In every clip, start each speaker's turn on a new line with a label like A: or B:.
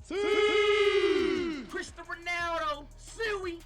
A: Cristiano Ronaldo, Suey.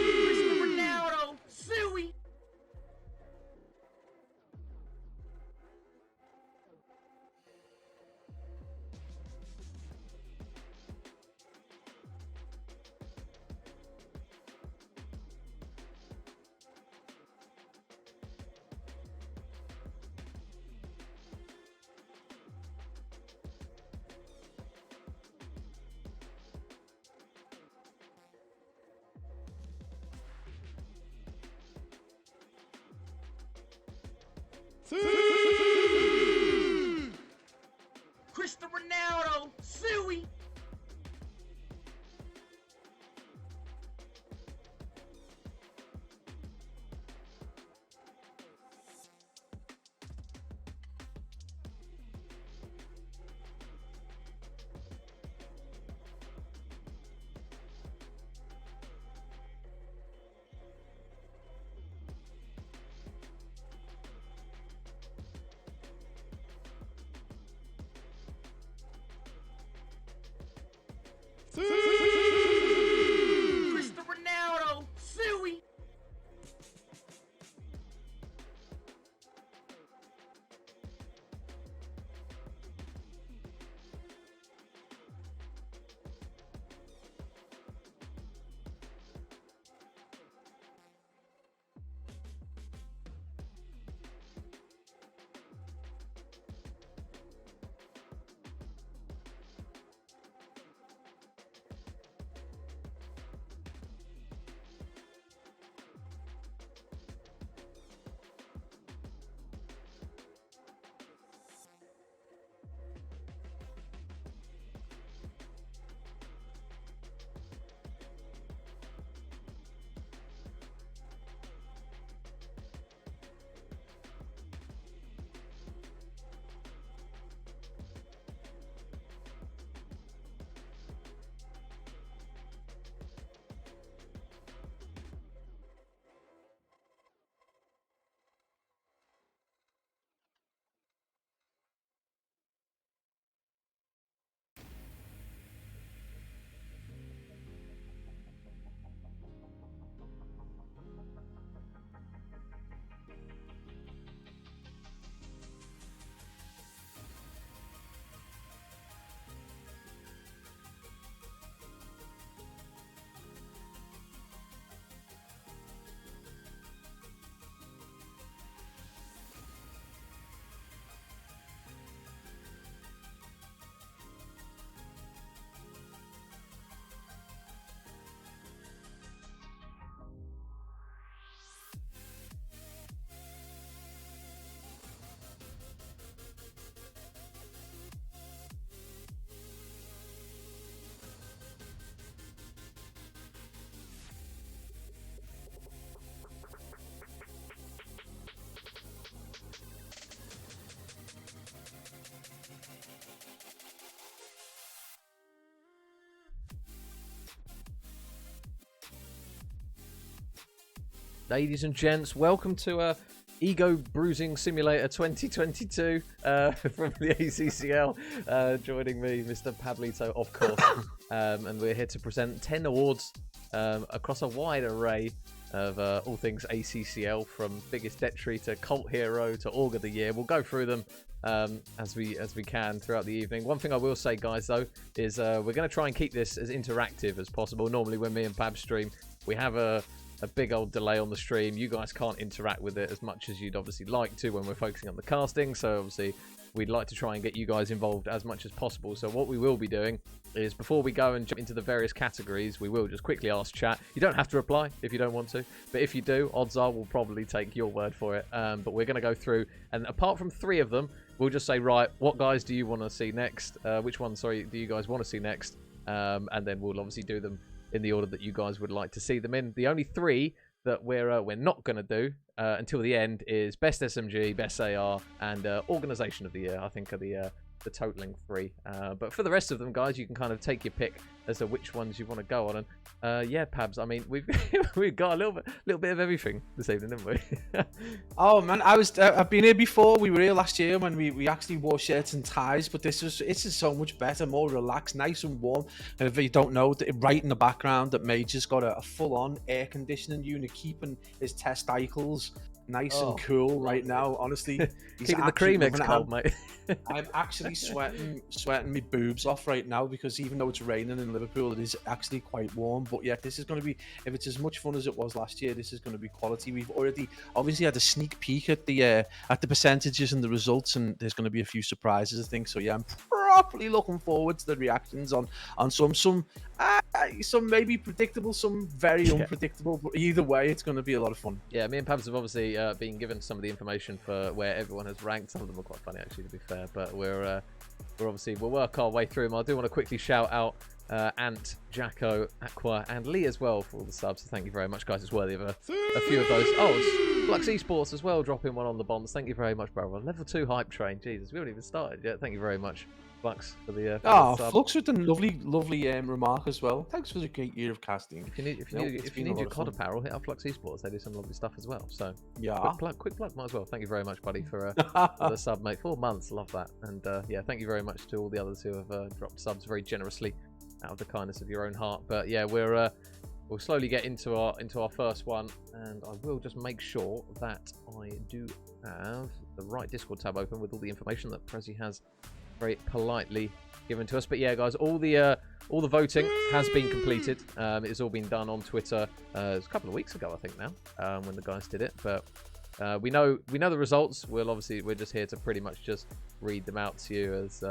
A: Cristiano Ronaldo, Suey. Cristiano Ronaldo, Suey. Cristiano Ronaldo, Suey.
B: Ladies and gents, welcome to Ego Bruising Simulator 2022 from the ACCL. Joining me, Mr. Pablito, of course. And we're here to present 10 awards across a wide array of all things ACCL, from biggest detry to cult hero to org of the year. We'll go through them as we can throughout the evening. One thing I will say, guys, though, is we're going to try and keep this as interactive as possible. Normally when me and Pab stream, we have a big old delay on the stream. You guys can't interact with it as much as you'd obviously like to when we're focusing on the casting, so obviously we'd like to try and get you guys involved as much as possible. So what we will be doing is, before we go and jump into the various categories, we will just quickly ask chat. You don't have to reply if you don't want to, but if you do, odds are we'll probably take your word for it. But we're going to go through, and apart from 3 of them, we'll just say, right, what guys do you want to see next? Which one, sorry, do you guys want to see next? And then we'll obviously do them in the order that you guys would like to see them in. The only three that we're not going to do until the end is Best SMG, Best AR, and Organisation of the Year, I think, are the totaling three. But for the rest of them, guys, you can kind of take your pick as to which ones you want to go on. And yeah, Pabs, I mean, we've got a little bit of everything this evening, haven't we?
C: Oh man, I've been here before. We were here last year when we actually wore shirts and ties, but this is so much better, more relaxed, nice and warm. And if you don't know, right in the background, that Major's got a full-on air conditioning unit keeping his testicles nice and cool right now. Honestly, he's
B: keeping the cream eggs cold, mate.
C: I'm actually sweating my boobs off right now, because even though it's raining in Liverpool, it is actually quite warm. But yeah, this is going to be, if it's as much fun as it was last year, this is going to be quality. We've already obviously had a sneak peek at the percentages and the results, and there's going to be a few surprises, I think. So yeah, I'm properly looking forward to the reactions on some maybe predictable, some very unpredictable. But either way, it's going to be a lot of fun.
B: Yeah, me and Pabs have obviously been given some of the information for where everyone has ranked. Some of them are quite funny, actually, to be fair. But we'll work our way through them. I do want to quickly shout out Ant, Jacko, Aqua, and Lee as well for all the subs. So thank you very much, guys. It's worthy of a few of those. Oh, it's Flux Esports as well, dropping one on the bombs. Thank you very much, bro. Level 2 hype train. Jesus, we haven't even started yet. Thank you very much, Flux, for the sub.
C: Flux with the lovely remark as well. Thanks for the great year of casting.
B: If you need your COD apparel, hit up Flux Esports. They do some lovely stuff as well. So
C: yeah,
B: quick plug, might as well. Thank you very much, buddy, for the sub, mate. 4 months, love that. And yeah, thank you very much to all the others who have dropped subs very generously out of the kindness of your own heart. But yeah, we'll slowly get into our first one, and I will just make sure that I do have the right Discord tab open with all the information that Prezi has very politely given to us. But yeah, guys, all the voting has been completed. It's all been done on Twitter. It was a couple of weeks ago, I think, now, when the guys did it. But we know the results. We're just here to pretty much just read them out to you. As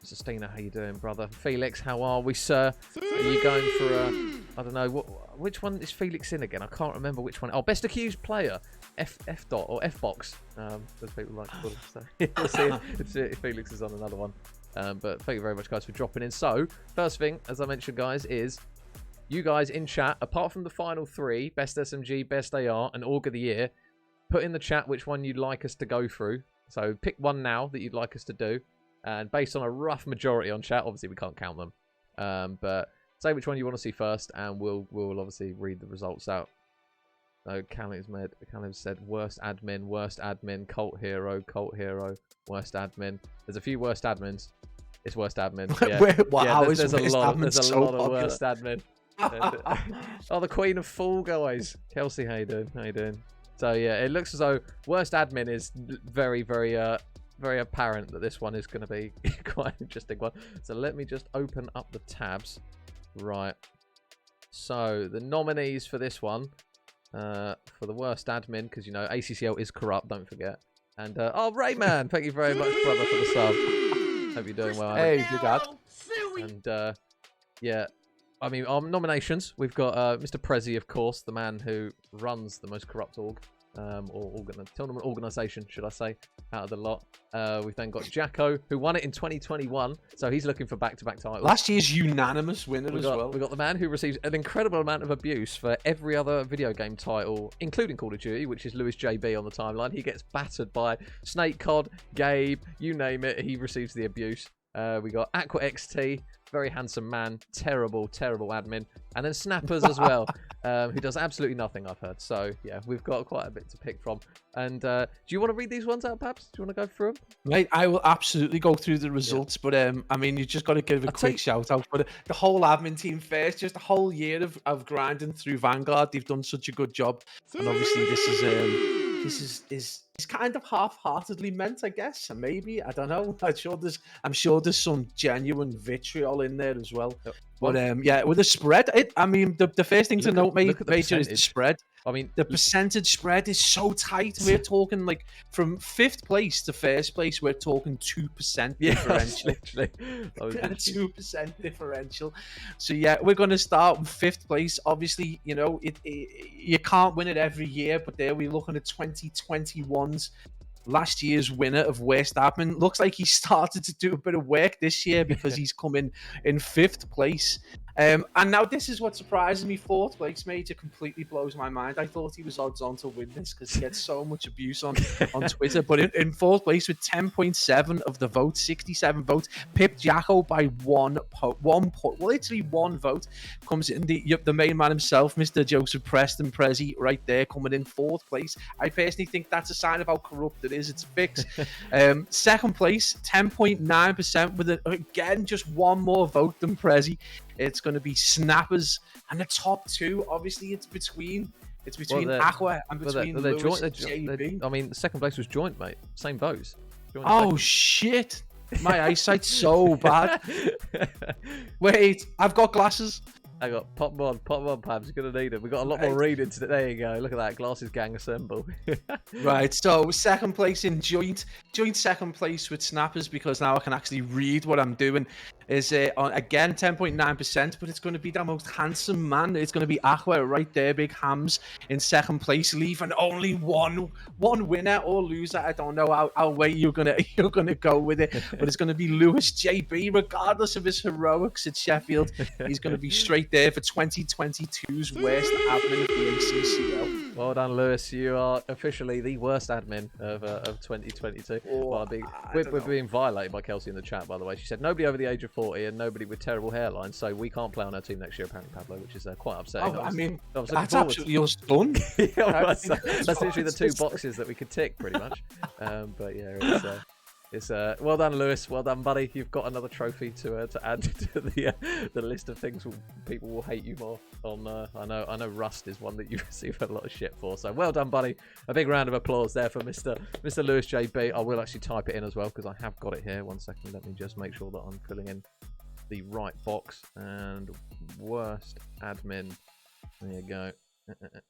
B: Sustina, how you doing, brother? Felix, how are we, sir? Are you going for I don't know, which one is Felix in again? I can't remember which one. Oh, best accused player, F dot or F box, as people like to call it. So we'll see if Felix is on another one. But thank you very much, guys, for dropping in. So first thing, as I mentioned, guys, is you guys in chat, apart from the final three, best SMG, best AR, and Org of the Year, put in the chat which one you'd like us to go through. So pick one now that you'd like us to do, and based on a rough majority on chat, obviously we can't count them, but say which one you want to see first, and we'll obviously read the results out. So Callum's said worst admin, cult hero, worst admin. There's a few worst admins. It's worst admin. Yeah, there's a lot of worst admin. Oh, the Queen of Fall Guys. Kelsey, how you doing? So yeah, it looks as though worst admin is very, very apparent that this one is going to be quite an interesting one. So let me just open up the tabs. Right. So the nominees for this one, for the worst admin, because you know ACCL is corrupt, don't forget. And Rayman, thank you very much, brother, for the sub. Hope you're doing well.
C: Hey, good God.
B: And yeah. I mean, our nominations, we've got Mr. Prezi, of course, the man who runs the most corrupt tournament organisation, should I say, out of the lot. We've then got Jacko, who won it in 2021, so he's looking for back-to-back titles.
C: Last year's unanimous winner as well.
B: We've got the man who receives an incredible amount of abuse for every other video game title, including Call of Duty, which is Lewis JB on the timeline. He gets battered by Snake Cod, Gabe, you name it, he receives the abuse. We got Aqua XT, very handsome man, terrible admin, and then Snappers as well, who does absolutely nothing, I've heard. So yeah, we've got quite a bit to pick from. And do you want to read these ones out, Paps? Do you want to go through them?
C: Mate, I will absolutely go through the results, but I mean, you just got to give a quick shout out for the whole admin team first. Just a whole year of grinding through Vanguard. They've done such a good job, and obviously this is kind of half-heartedly meant, I guess. Maybe, I don't know. I'm sure there's some genuine vitriol in there as well. But yeah, with the spread, I mean, the first thing to note, Major, is the spread.
B: I mean,
C: the percentage spread is so tight. We're talking like from 5th place to 1st place, we're talking 2% differential.
B: Literally.
C: 2% differential. So yeah, we're going to start with 5th place. Obviously, you know, you can't win it every year, but there we're looking at 2021's last year's winner of worst admin. Looks like he started to do a bit of work this year, because he's coming in 5th place. And now this is what surprises me. Fourth place, mate, it completely blows my mind. I thought he was odds on to win this because he gets so much abuse on Twitter. But in fourth place with 10.7 of the vote, 67 votes, Pip Jacko by literally one vote, comes in the main man himself, Mr. Joseph Preston Prezi, right there, coming in fourth place. I personally think that's a sign of how corrupt it is. It's a fix. Second place, 10.9% with again just one more vote than Prezi. It's going to be Snappers, and the top two, obviously, it's between Aqua and between Lewis and JB.
B: I mean, the second place was joint, mate. Same votes.
C: Oh shit! My eyesight's so bad. Wait, I've got glasses.
B: I got pop them on, Pabs. You're gonna need them. We got a lot more reading today. There you go. Look at that, glasses gang assemble.
C: Right. So second place in joint second place with Snappers, because now I can actually read what I'm doing. Is on again 10.9%, but it's going to be the most handsome man. It's going to be Aqua right there, big hams in second place, leaving only one winner or loser. I don't know how way you're gonna go with it, but it's going to be Lewis JB, regardless of his heroics at Sheffield. He's going to be straight there for 2022's worst admin of the ACCL.
B: Well done, Lewis. You are officially the worst admin of 2022.
C: Oh,
B: we're being violated by Kelsey in the chat, by the way. She said nobody over the age of 40 and nobody with terrible hairlines, so we can't play on our team next year, apparently, Pablo, which is quite upsetting.
C: Oh, I mean,
B: that's
C: absolutely your stun.
B: That's literally the two boxes that we could tick, pretty much. But yeah, it's well done, Lewis. Well done, buddy. You've got another trophy to add to the list of things people will hate you more on. I know Rust is one that you receive a lot of shit for. So well done, buddy. A big round of applause there for Mr. Lewis JB. I will actually type it in as well because I have got it here. 1 second. Let me just make sure that I'm filling in the right box. And worst admin. There you go.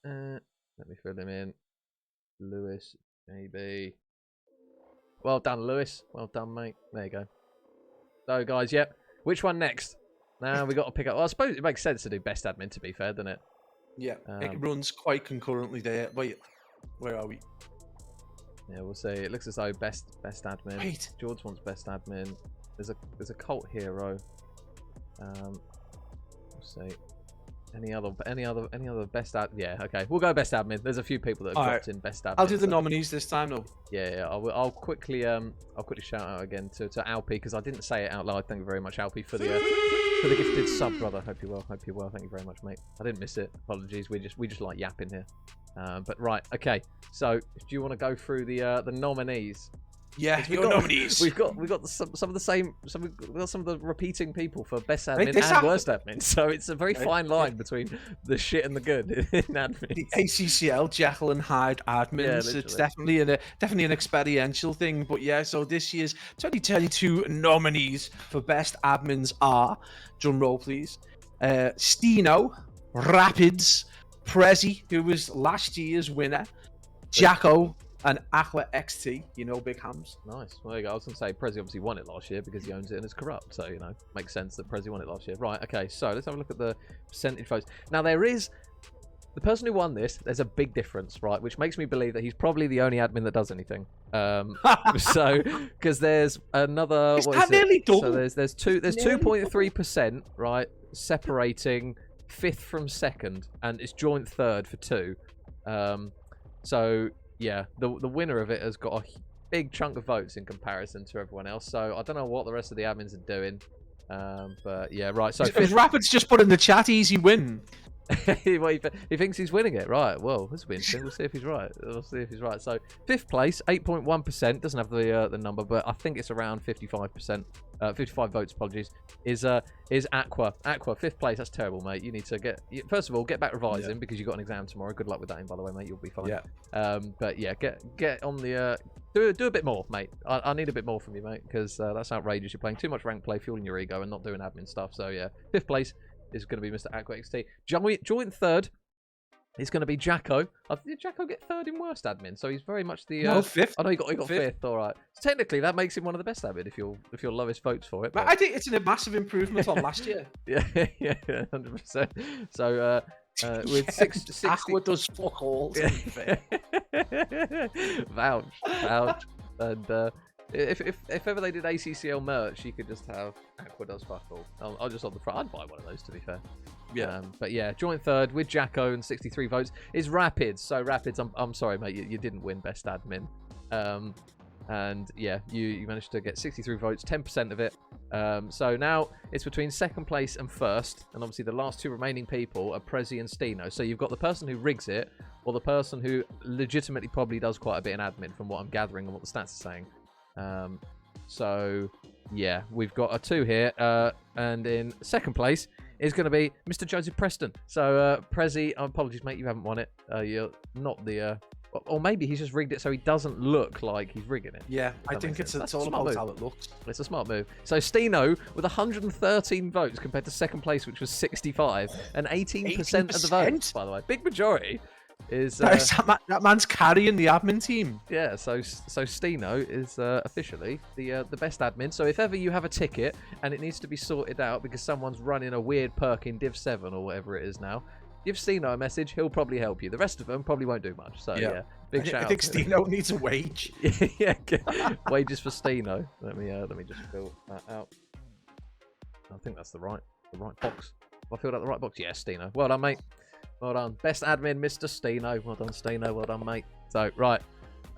B: Let me fill him in. Lewis JB. Well done, Lewis. Well done, mate. There you go. So, guys, yep. Which one next? Now we got to pick up. Well, I suppose it makes sense to do best admin, to be fair, doesn't it?
C: Yeah, it runs quite concurrently there. Wait, where are we?
B: Yeah, we'll see. It looks as though best admin.
C: Wait.
B: George wants best admin. There's a cult hero. We'll see. Any other best ad? Yeah, okay. We'll go best admin. There's a few people that have dropped in best admin.
C: I'll do the nominees this time, though.
B: Yeah. I'll quickly shout out again to Alpi because I didn't say it out loud. Thank you very much, Alpi, for the gifted sub, brother. Hope you're well. Thank you very much, mate. I didn't miss it. Apologies. We just like yapping here. But right, okay. So do you want to go through the nominees?
C: Yeah, your nominees.
B: We've got some of the repeating people for best admin and worst admin. So it's a very fine line between the shit and the good in admin.
C: The ACCL Jekyll and Hyde admins. Yeah, it's definitely an experiential thing. But yeah, so this year's 2022 nominees for best admins are, drum roll please, Stino, Rapids, Prezi, who was last year's winner, Jacko, and Aqua XT, big hams.
B: Nice. Well, there you go. I was going to say, Prezi obviously won it last year because he owns it and it's corrupt. So, makes sense that Prezi won it last year. Right, okay. So, let's have a look at the percentage votes. Now, there is... The person who won this, there's a big difference, right? Which makes me believe that he's probably the only admin that does anything. So, because there's another...
C: What is it?
B: So, there's 2.3%, right? Separating fifth from second. And it's joint third for 2. So... Yeah, the winner of it has got a big chunk of votes in comparison to everyone else. So I don't know what the rest of the admins are doing. But yeah, right. So
C: Rapids just put in the chat, easy win.
B: Well, he thinks he's winning it, right? Well, that's interesting. We'll see if he's right. So fifth place, 8.1%. Doesn't have the number, but I think it's around 55%. 55 votes. Apologies. Is Aqua? Fifth place. That's terrible, mate. You need to first of all get back revising because you've got an exam tomorrow. Good luck with that, by the way, mate. You'll be fine.
C: Yeah.
B: But yeah, get on the do a bit more, mate. I need a bit more from you, mate, because that's outrageous. You're playing too much rank play, fueling your ego, and not doing admin stuff. So yeah, fifth place is going to be Mr. Aqua XT. Joint third is going to be Jacko. Did Jacko get third in worst admin? So he's very much the
C: fifth.
B: I know he got fifth. All right. So technically, that makes him one of the best admin if your lowest votes for it.
C: But I think it's a massive improvement on last year.
B: Yeah, 100%. So with 60...
C: Aqua does fuck all. To be fair.
B: Vouch. And If ever they did ACCL merch, you could just have Aqua does fuck all. I'll just on the front. I'd buy one of those, to be fair.
C: Yeah.
B: But yeah, joint third with Jacko and 63 votes is Rapids. So Rapids, I'm sorry, mate, you didn't win best admin. And yeah, you managed to get 63 votes, 10% of it. So now it's between second place and first, and obviously the last two remaining people are Prezi and Stino. So you've got the person who rigs it, or the person who legitimately probably does quite a bit in admin, from what I'm gathering and what the stats are saying. So yeah, we've got a 2 here, and in second place is going to be Mr. Joseph Preston. So Prezi, apologies, mate, you haven't won it. You're not the. Or maybe he's just rigged it so he doesn't look like he's rigging it.
C: Yeah, I think it's all about how it looks.
B: It's a smart move. So Stino with 113 votes compared to second place, which was 65, and 18% of the votes, by the way. Big majority is...
C: that man's carrying the admin team.
B: Yeah, so Stino is officially the best admin. So if ever you have a ticket and it needs to be sorted out because someone's running a weird perk in Div 7 or whatever it is now, give Stino a message, he'll probably help you. The rest of them probably won't do much. So yeah, big shout out.
C: I think Stino needs a wage.
B: Yeah, wages for Stino. Let me just fill that out. I think that's the right box. Have I filled out the right box? Yeah, Stino. Well done, mate. Well done. Best admin, Mr. Stino. Well done, Stino. Well done, mate. So, right.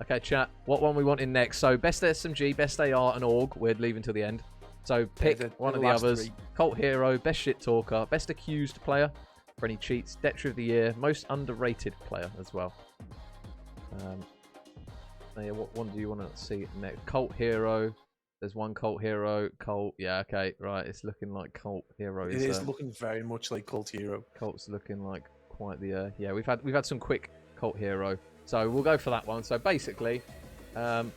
B: Okay, chat. What one we want in next? So, best SMG, best AR, and AUG. We're leaving till the end. So, pick one of the others.
C: 3. Cult
B: Hero, best shit talker, best accused player for any cheats, Detcher of the Year, most underrated player as well. Yeah, what one do you want to see next? Cult Hero. There's one Cult Hero. Cult. Yeah, okay, right. It's looking like Cult Hero.
C: It is looking very much like Cult Hero.
B: Cult's looking like quite the. Yeah, we've had some quick Cult Hero, so we'll go for that one. So basically, and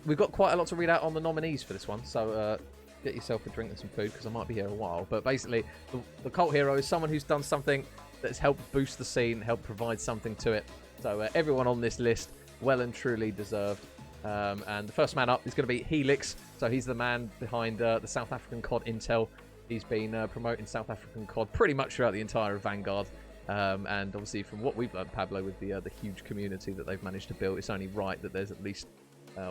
B: we've got quite a lot to read out on the nominees for this one. So get yourself a drink and some food because I might be here a while. But basically, the Cult Hero is someone who's done something that's helped boost the scene, helped provide something to it. So everyone on this list, well and truly deserved. And the first man up is going to be Helix. So he's the man behind the South African COD Intel. He's been promoting South African COD pretty much throughout the entire Vanguard. And obviously, from what we've learned, Pablo, with the huge community that they've managed to build, it's only right that there's at least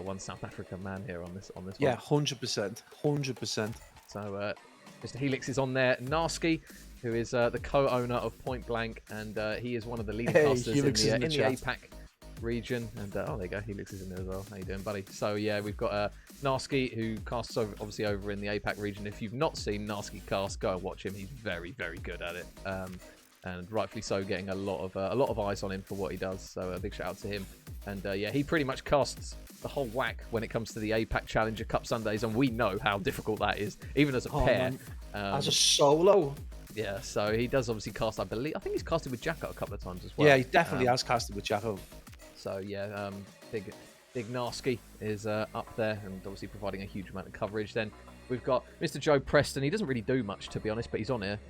B: one South African man here on this
C: Yeah,
B: one.
C: 100%. 100%.
B: So Mr. Helix is on there. Narski, who is the co-owner of Point Blank, and he is one of the leading casters in the APAC region. And oh, there you go, Helix is in there as well. How you doing, buddy? So yeah, we've got Narski, who casts obviously over in the APAC region. If you've not seen Narski cast, go and watch him. He's very, very good at it, and rightfully so, getting a lot of eyes on him for what he does. So a big shout out to him. And yeah, he pretty much casts the whole whack when it comes to the APAC Challenger Cup Sundays, and we know how difficult that is, even as a pair.
C: As a solo.
B: Yeah, so he does obviously cast, I think he's casted with Jacko a couple of times as well.
C: Yeah, he definitely has casted with Jacko.
B: So yeah, big Narski is up there and obviously providing a huge amount of coverage. Then we've got Mr. Joe Preston. He doesn't really do much, to be honest, but he's on here.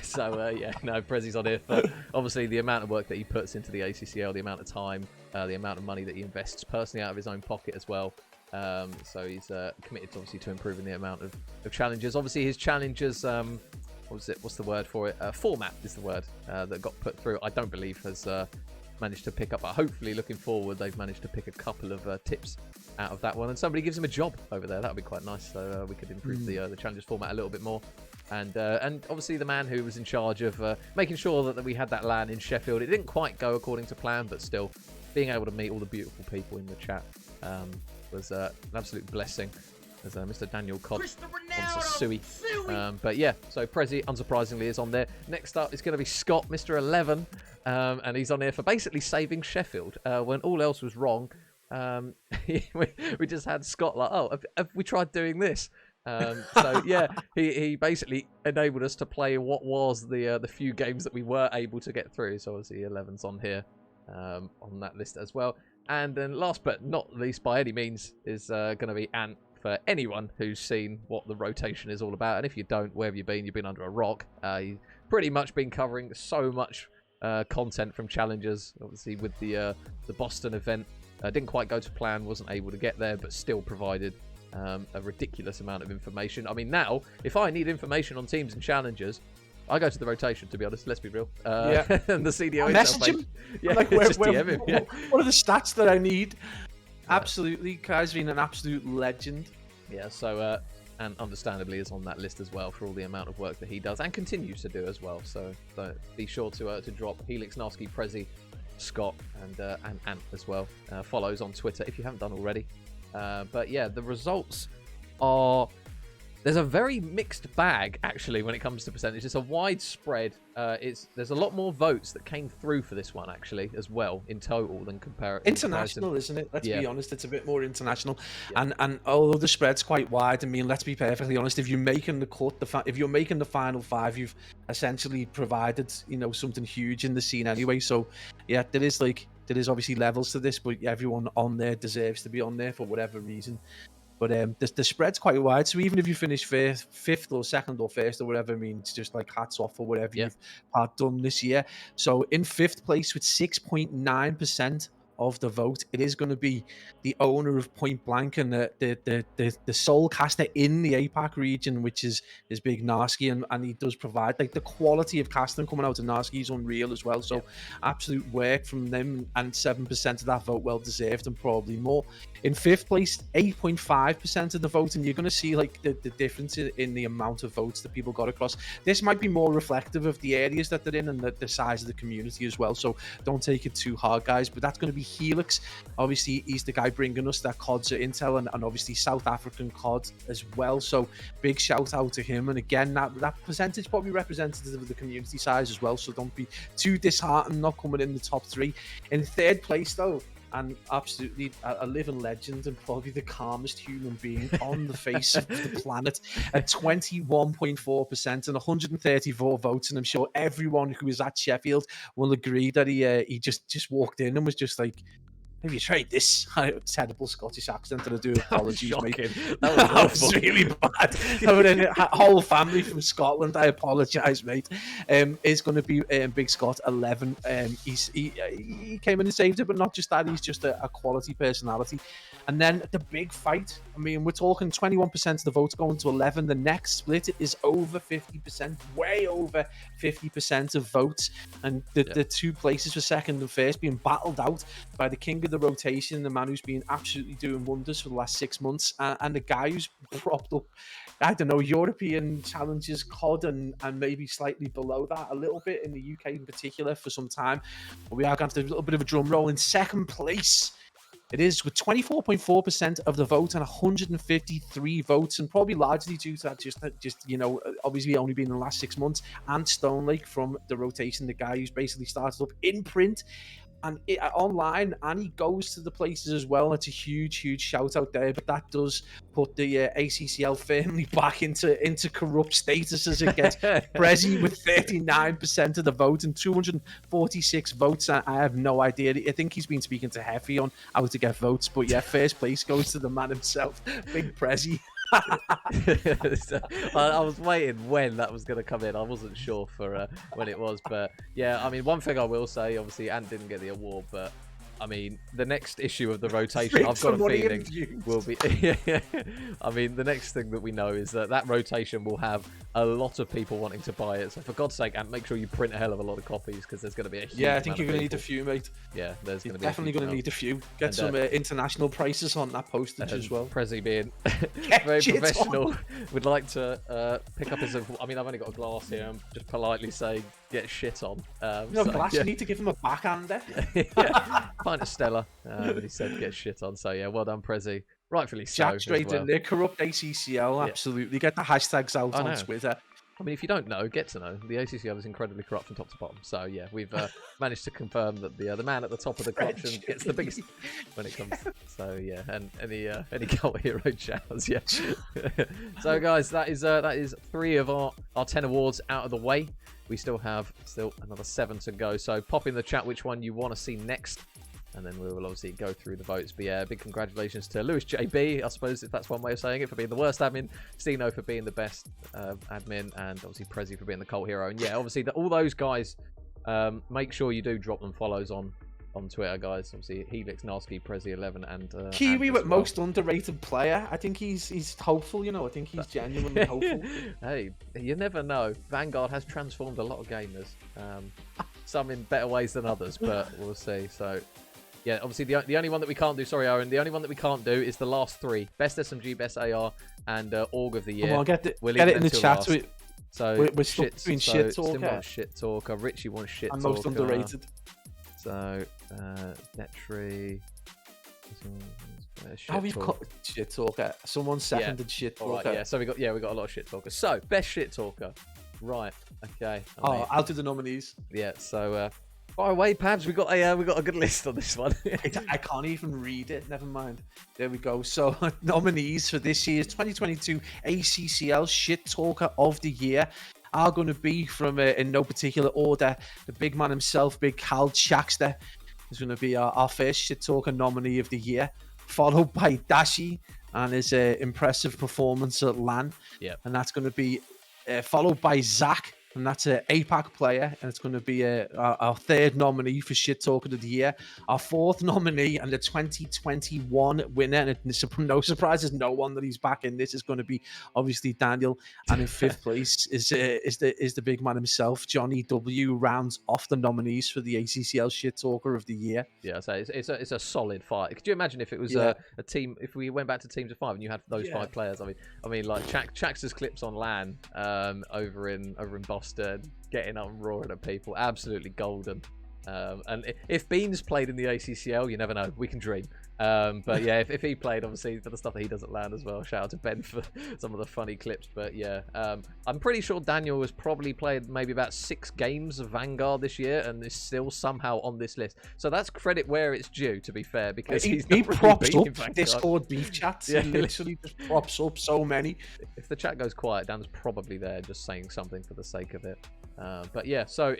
B: So yeah, no, Prezzy's on here for obviously the amount of work that he puts into the ACCL, the amount of time, the amount of money that he invests personally out of his own pocket as well. So he's committed obviously to improving the amount of challenges. Obviously his challenges, what's the word for it? Format is the word that got put through. I don't believe has managed to pick up, but hopefully looking forward they've managed to pick a couple of tips out of that one, and somebody gives him a job over there. That would be quite nice. So we could improve the challenges format a little bit more. And obviously the man who was in charge of making sure that we had that LAN in Sheffield. It didn't quite go according to plan, but still being able to meet all the beautiful people in the chat was an absolute blessing. As Mr. Daniel Codd on Sui. But yeah, so Prezi, unsurprisingly, is on there. Next up is going to be Scott, Mr. 11. And he's on here for basically saving Sheffield when all else was wrong. We just had Scott like, oh, have we tried doing this? So yeah, he basically enabled us to play what was the few games that we were able to get through. So obviously 11's on here on that list as well. And then last but not least by any means is going to be Ant, for anyone who's seen what the rotation is all about. And if you don't, where have you been? You've been under a rock. You've pretty much been covering so much content from Challengers, obviously with the Boston event. Didn't quite go to plan, wasn't able to get there, but still provided a ridiculous amount of information. I mean, now, if I need information on teams and Challengers, I go to the rotation, to be honest. Let's be real.
C: Yeah.
B: And the CDO
C: message him.
B: Yeah,
C: like,
B: just DM him. Yeah.
C: What are the stats that I need? Absolutely, Kai's been an absolute legend.
B: Yeah, so and understandably is on that list as well for all the amount of work that he does and continues to do as well. So be sure to drop Helix, Narski, Prezi, Scott, and Ant as well. Follows on Twitter if you haven't done already. But yeah, the results are. There's a very mixed bag, actually, when it comes to percentage. It's a widespread. There's a lot more votes that came through for this one, actually, as well, in total than
C: International, isn't it? Let's be honest, it's a bit more international.
B: Yeah.
C: And although the spread's quite wide, I mean, let's be perfectly honest. If you're making the cut, if you're making the final five, you've essentially provided, something huge in the scene anyway. So, yeah, there is obviously levels to this, but everyone on there deserves to be on there for whatever reason. But the spread's quite wide, so even if you finish fifth or second or first or whatever, I mean, it's just like hats off for whatever you've done this year. So in fifth place with 6.9% of the vote, it is going to be the owner of Point Blank and the sole caster in the APAC region, which is Big Narski, and he does provide the quality of casting coming out of Narski is unreal as well. So absolute work from them, and 7% of that vote well deserved and probably more. In fifth place, 8.5% of the vote, and you're going to see the difference in the amount of votes that people got across. This might be more reflective of the areas that they're in and the size of the community as well. So don't take it too hard, guys. But that's going to be Helix. Obviously, he's the guy bringing us that CODs at Intel, and obviously South African COD as well. So big shout out to him. And again, that percentage probably representative of the community size as well. So don't be too disheartened not coming in the top three. In third place, though, and absolutely a living legend and probably the calmest human being on the face of the planet at 21.4% and 134 votes. And I'm sure everyone who is at Sheffield will agree that he just walked in and was just like, have you tried this? Terrible Scottish accent, and I do apologies, mate.
B: That was
C: really bad. A whole family from Scotland, I apologise, mate. Is going to be Big Scott 11. He came in and saved it, but not just that, he's just a quality personality. And then the big fight, I mean, we're talking 21% of the votes going to 11. The next split is over 50%, way over 50% of votes. And the two places for second and first being battled out by the king of the rotation, the man who's been absolutely doing wonders for the last 6 months, and the guy who's propped up, I don't know, European challenges, COD, and maybe slightly below that a little bit in the UK in particular for some time. But we are going to have a little bit of a drum roll. In second place, it is with 24.4% of the vote and 153 votes, and probably largely due to that, just obviously only been in the last 6 months. And Stone Lake from the rotation, the guy who's basically started up in print and online, and he goes to the places as well. It's a huge shout out there, but that does put the ACCL firmly back into corrupt status as it gets. Prezi with 39% of the vote and 246 votes. I have no idea. I think he's been speaking to Heffy on how to get votes, but yeah, first place goes to the man himself, Big Prezi.
B: I was waiting when that was going to come in. I wasn't sure for when it was, but yeah, I mean, one thing I will say, obviously Ant didn't get the award, but I mean, the next issue of the rotation, I've got a feeling will be. I mean, the next thing that we know is that rotation will have a lot of people wanting to buy it. So for God's sake, Ant, make sure you print a hell of a lot of copies, because there's going to be a huge
C: I think you're going to need a few, mate.
B: Yeah, there's going to be
C: definitely going to need a few. Get some international prices on that postage as well.
B: Prezi being very professional, would like to pick up his. I mean, I've only got a glass here. I'm just politely saying, get shit on.
C: Glass. You need to give him a backhander.
B: Pint of Stella. He said get shit on. So yeah, well done, Prezi. Rightfully so.
C: Jack straight in there. Corrupt ACCL. Absolutely. Get the hashtags out on Twitter.
B: I mean, if you don't know, get to know. The ACCL is incredibly corrupt from top to bottom. So yeah, we've managed to confirm that the man at the top of the corruption gets the biggest when it comes. So yeah, and any cult hero showers. Yeah. So guys, that is 3 of our 10 awards out of the way. We still have another 7 to go. So pop in the chat which one you want to see next, and then we will obviously go through the votes. But yeah, big congratulations to Lewis JB, I suppose, if that's one way of saying it, for being the worst admin, Stino for being the best admin, and obviously Prezi for being the cult hero. And yeah, obviously all those guys, make sure you do drop them follows on Twitter, guys. Obviously Helix, Narski, Prezi 11, and
C: Kiwi with most underrated player. I think he's hopeful. I think he's genuinely hopeful.
B: Hey, you never know. Vanguard has transformed a lot of gamers. Some in better ways than others, but we'll see. So Yeah, obviously the only one that we can't do, sorry Aaron, the only one that we can't do is the last three. Best SMG, best AR, and Org of the Year.
C: Come on, get it
B: We'll
C: in
B: leave
C: the
B: until
C: chat.
B: last. So
C: We're stuck between Shit
B: Stim
C: Talker
B: wants Shit Talker, Richie wants Shit
C: and
B: Talker.
C: most underrated.
B: So, Netry.
C: How we've got Shit Talker. Someone seconded Shit Talker.
B: Alright, yeah, so we got a lot of Shit Talkers. So, best Shit Talker. Right, okay.
C: I'll do the nominees.
B: Yeah, so by the way, Pabs, we got a good list on this one.
C: I can't even read it. Never mind. There we go. So nominees for this year's 2022 ACCL Shit Talker of the Year are going to be from in no particular order. The big man himself, Big Cal Shaxter, is going to be our first Shit Talker nominee of the year, followed by Dashi and his impressive performance at LAN.
B: Yeah,
C: and that's going to be followed by Zach. And that's an APAC player, and it's going to be our third nominee for Shit Talker of the Year. Our fourth nominee and the 2021 winner, and it's no surprise, there's no one that he's back in this, is going to be obviously Daniel. And in fifth place is the big man himself, Johnny W. Rounds off the nominees for the ACCL Shit Talker of the Year.
B: Yeah, so it's a solid fight. Could you imagine if it was a team? If we went back to teams of 5 and you had those 5 players? I mean, like Chax's clips on LAN over in Boston. Getting up and roaring at people, absolutely golden. And if Beans played in the ACCL, you never know. We can dream. But yeah, if he played, obviously, for the stuff that he does at LAN as well. Shout out to Ben for some of the funny clips. But yeah, I'm pretty sure Daniel has probably played maybe about 6 games of Vanguard this year and is still somehow on this list. So that's credit where it's due, to be fair, because
C: he
B: really
C: props up Discord beef chats.
B: Yeah,
C: he literally just props up so many.
B: If the chat goes quiet, Dan's probably there just saying something for the sake of it. But yeah, so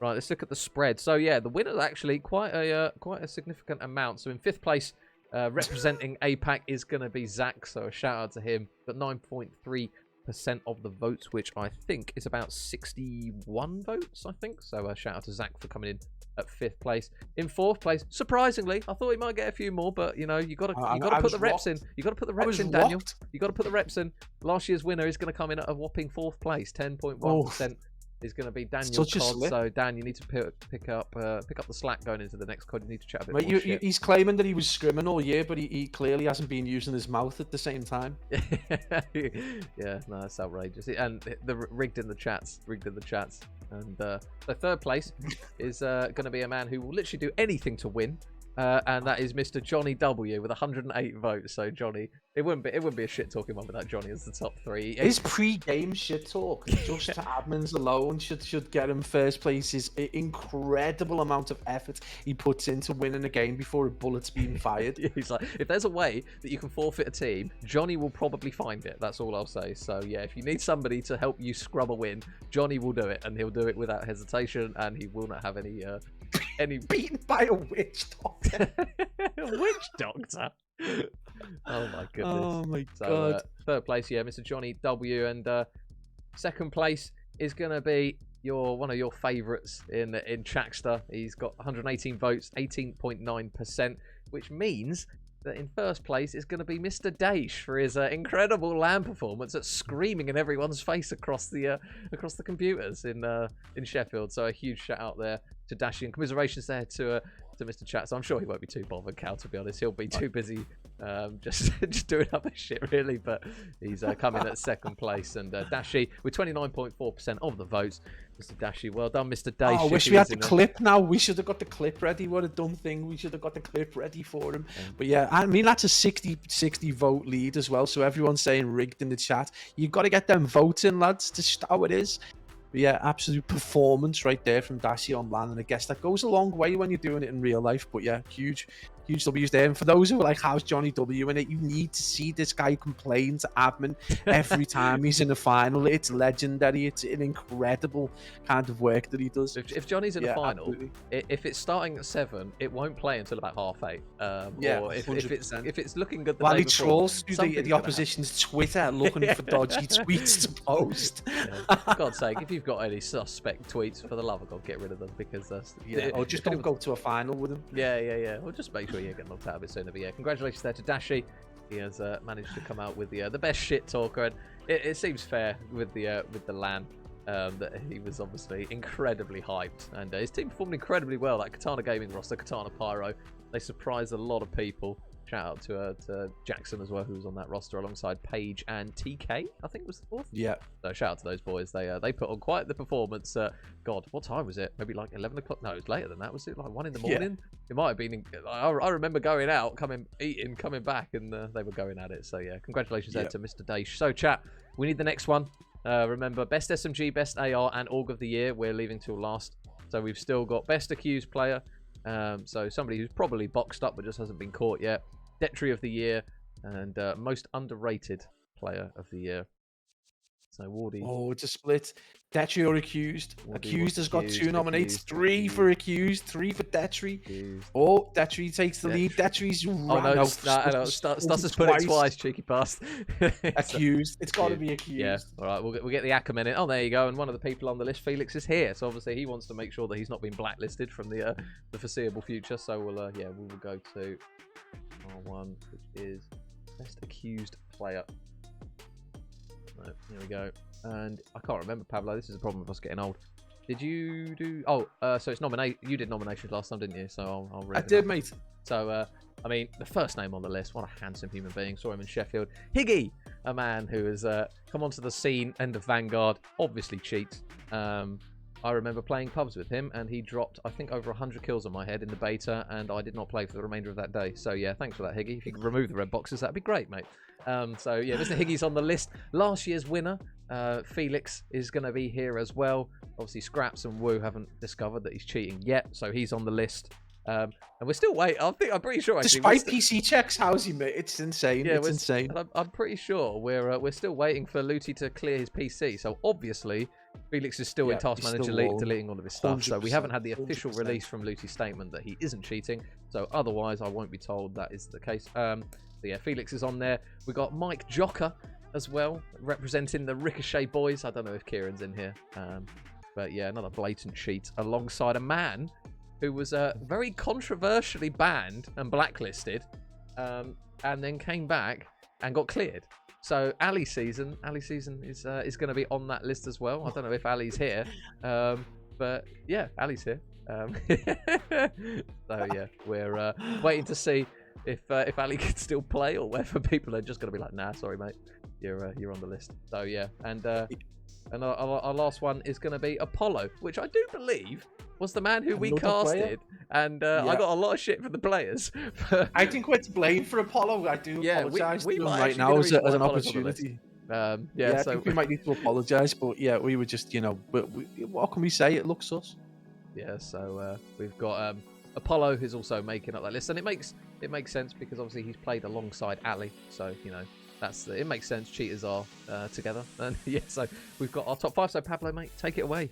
B: right, let's look at the spread. So yeah, the winner's actually quite a significant amount. So in 5th place, representing APAC is going to be Zach. So a shout out to him. Got 9.3% of the votes, which I think is about 61 votes. I think so. A shout out to Zach for coming in at 5th place. In 4th place, surprisingly, I thought he might get a few more, but you know, you got to put the reps in. You got to put the reps in, Daniel. You got to put the reps in. Last year's winner is going to come in at a whopping 4th place, 10.1%. Is going to be Daniel Codd. So Dan, you need to pick up the slack going into the next code. You need to chat a bit more shit.
C: He's claiming that he was scrimming all year, but he clearly hasn't been using his mouth at the same time.
B: Yeah, no, that's outrageous. And the rigged in the chats. And so 3rd place is going to be a man who will literally do anything to win. And that is Mr. Johnny W with 108 votes. So Johnny, it wouldn't be a shit talking one without Johnny as the top 3.
C: His pre-game shit talk, just to admins alone, should get him first place. His incredible amount of effort he puts into winning a game before a bullet's being fired.
B: He's like, if there's a way that you can forfeit a team, Johnny will probably find it. That's all I'll say. So yeah, if you need somebody to help you scrub a win, Johnny will do it, and he'll do it without hesitation, and he will not have any
C: beaten by a witch doctor.
B: A witch doctor. Oh my goodness.
C: Oh my
B: So,
C: god.
B: 3rd place, yeah, Mr. Johnny W, and 2nd place is gonna be one of your favourites in Chaxter. He's got 118 votes, 18.9%, which means that in 1st place is going to be Mr. Daish for his incredible LAN performance at screaming in everyone's face across the computers in Sheffield. So a huge shout out there to Dashi, and commiserations there to Mr. Chat. So I'm sure he won't be too bothered, Cal, to be honest. He'll be too busy just doing other shit, really. But he's coming at 2nd place, and Dashi with 29.4% of the votes. Mr. Dashi, well done, Mr. Dashi.
C: I wish we had the clip now. We should have got the clip ready. What a dumb thing. We should have got the clip ready for him. But yeah, I mean, that's a 60 vote lead as well. So everyone's saying rigged in the chat. You've got to get them votes in, lads. Just how it is. But yeah, absolute performance right there from Dashi on LAN, and I guess that goes a long way when you're doing it in real life. But yeah, huge W's there. And for those who are like, how's Johnny W in it? You need to see this guy complain to admin every time he's in a final. It's legendary. It's an incredible kind of work that he does.
B: If Johnny's in a final,
C: absolutely.
B: If it's starting at 7, it won't play until about 8:30. Or if it's looking good the
C: While
B: day
C: he
B: before,
C: trolls through the opposition's Twitter looking for dodgy tweets to post.
B: Yeah. For God's sake, if you've got any suspect tweets, for the love of God, get rid of them, because that's
C: or just don't go to a final with him.
B: Yeah. Or just make sure you get knocked out of it sooner. But yeah, congratulations there to Dashi. He has managed to come out with the best shit talker, and it seems fair with the LAN. That he was obviously incredibly hyped, and his team performed incredibly well. That Katana Gaming roster, Katana Pyro, They surprised a lot of people. Shout out to Jackson as well, who was on that roster alongside Paige and TK, I think was the fourth.
C: Yeah.
B: So shout out to those boys. They put on quite the performance. God, what time was it? Maybe like 11 o'clock? No, it was later than that. Was it like 1 in the morning? It might have been. I remember going out, coming back, and they were going at it. So yeah, congratulations there to Mr. Daish. So chat, we need the next one. Remember, best SMG, best AR, and AUG of the year. We're leaving till last. So we've still got best accused player. So somebody who's probably boxed up but just hasn't been caught yet. Detry of the year, and most underrated player of the year. So Wardy.
C: Oh, it's a split. Detry or accused.
B: Wardy
C: Accused has got 2 nominates.
B: accused,
C: 3 for accused, 3 for Detry.
B: Accused.
C: Oh, Detry takes the lead. Detry's
B: Stus put it twice, cheeky bastard.
C: Accused. It's got to be accused.
B: Yeah, all right, we'll get the Ackerman in. Oh, there you go. And one of the people on the list, Felix, is here. So obviously he wants to make sure that he's not been blacklisted from the foreseeable future. So we will go to R1, which is best accused player. Right, here we go. And I can't remember, Pablo. This is a problem with us getting old. Did you do? Oh, so it's nominate. You did nominations last time, didn't you? So I'll read.
C: I did, mate.
B: So I mean, the first name on the list. What a handsome human being. Saw him in Sheffield. Higgy, a man who has come onto the scene. End of Vanguard. Obviously cheats. I remember playing pubs with him, and he dropped, I think, over 100 kills on my head in the beta, and I did not play for the remainder of that day. So yeah, thanks for that, Higgy. If you could remove the red boxes, that'd be great, mate. So yeah, Mr. Higgy's on the list. Last year's winner, Felix, is going to be here as well. Obviously, Scraps and Woo haven't discovered that he's cheating yet, so he's on the list. And we're still waiting. I'm pretty sure. Actually,
C: despite PC checks, how's he, mate? It's insane.
B: Yeah,
C: it's insane.
B: I'm pretty sure we're still waiting for Looty to clear his PC. So obviously, Felix is still in Task Manager deleting all of his stuff. So we haven't had the official
C: 100%.
B: release from Looty's statement that he isn't cheating. So otherwise, I won't be told that is the case. So yeah, Felix is on there. We got Mike Jocker as well, representing the Ricochet boys. I don't know if Kieran's in here, but yeah, another blatant cheat alongside a man who was very controversially banned and blacklisted, and then came back and got cleared. So Ali Season is going to be on that list as well. I don't know if Ali's here, but yeah, Ali's here. So yeah, we're waiting to see if Ali can still play or whether people are just going to be like, nah, sorry mate, you're on the list. So yeah, and our last one is going to be Apollo, which I do believe was the man who we casted, and I got a lot of shit from the players.
C: I think we're to blame for Apollo. I do apologise
B: we
C: to
B: might
C: him right now as an opportunity.
B: I
C: think we might need to apologise, but yeah, we were just, what can we say? It looks us.
B: Yeah, so we've got Apollo, who's also making up that list, and it makes sense because obviously he's played alongside Ali, so it makes sense. Cheaters are together, and yeah, so we've got our top 5. So Pablo, mate, take it away.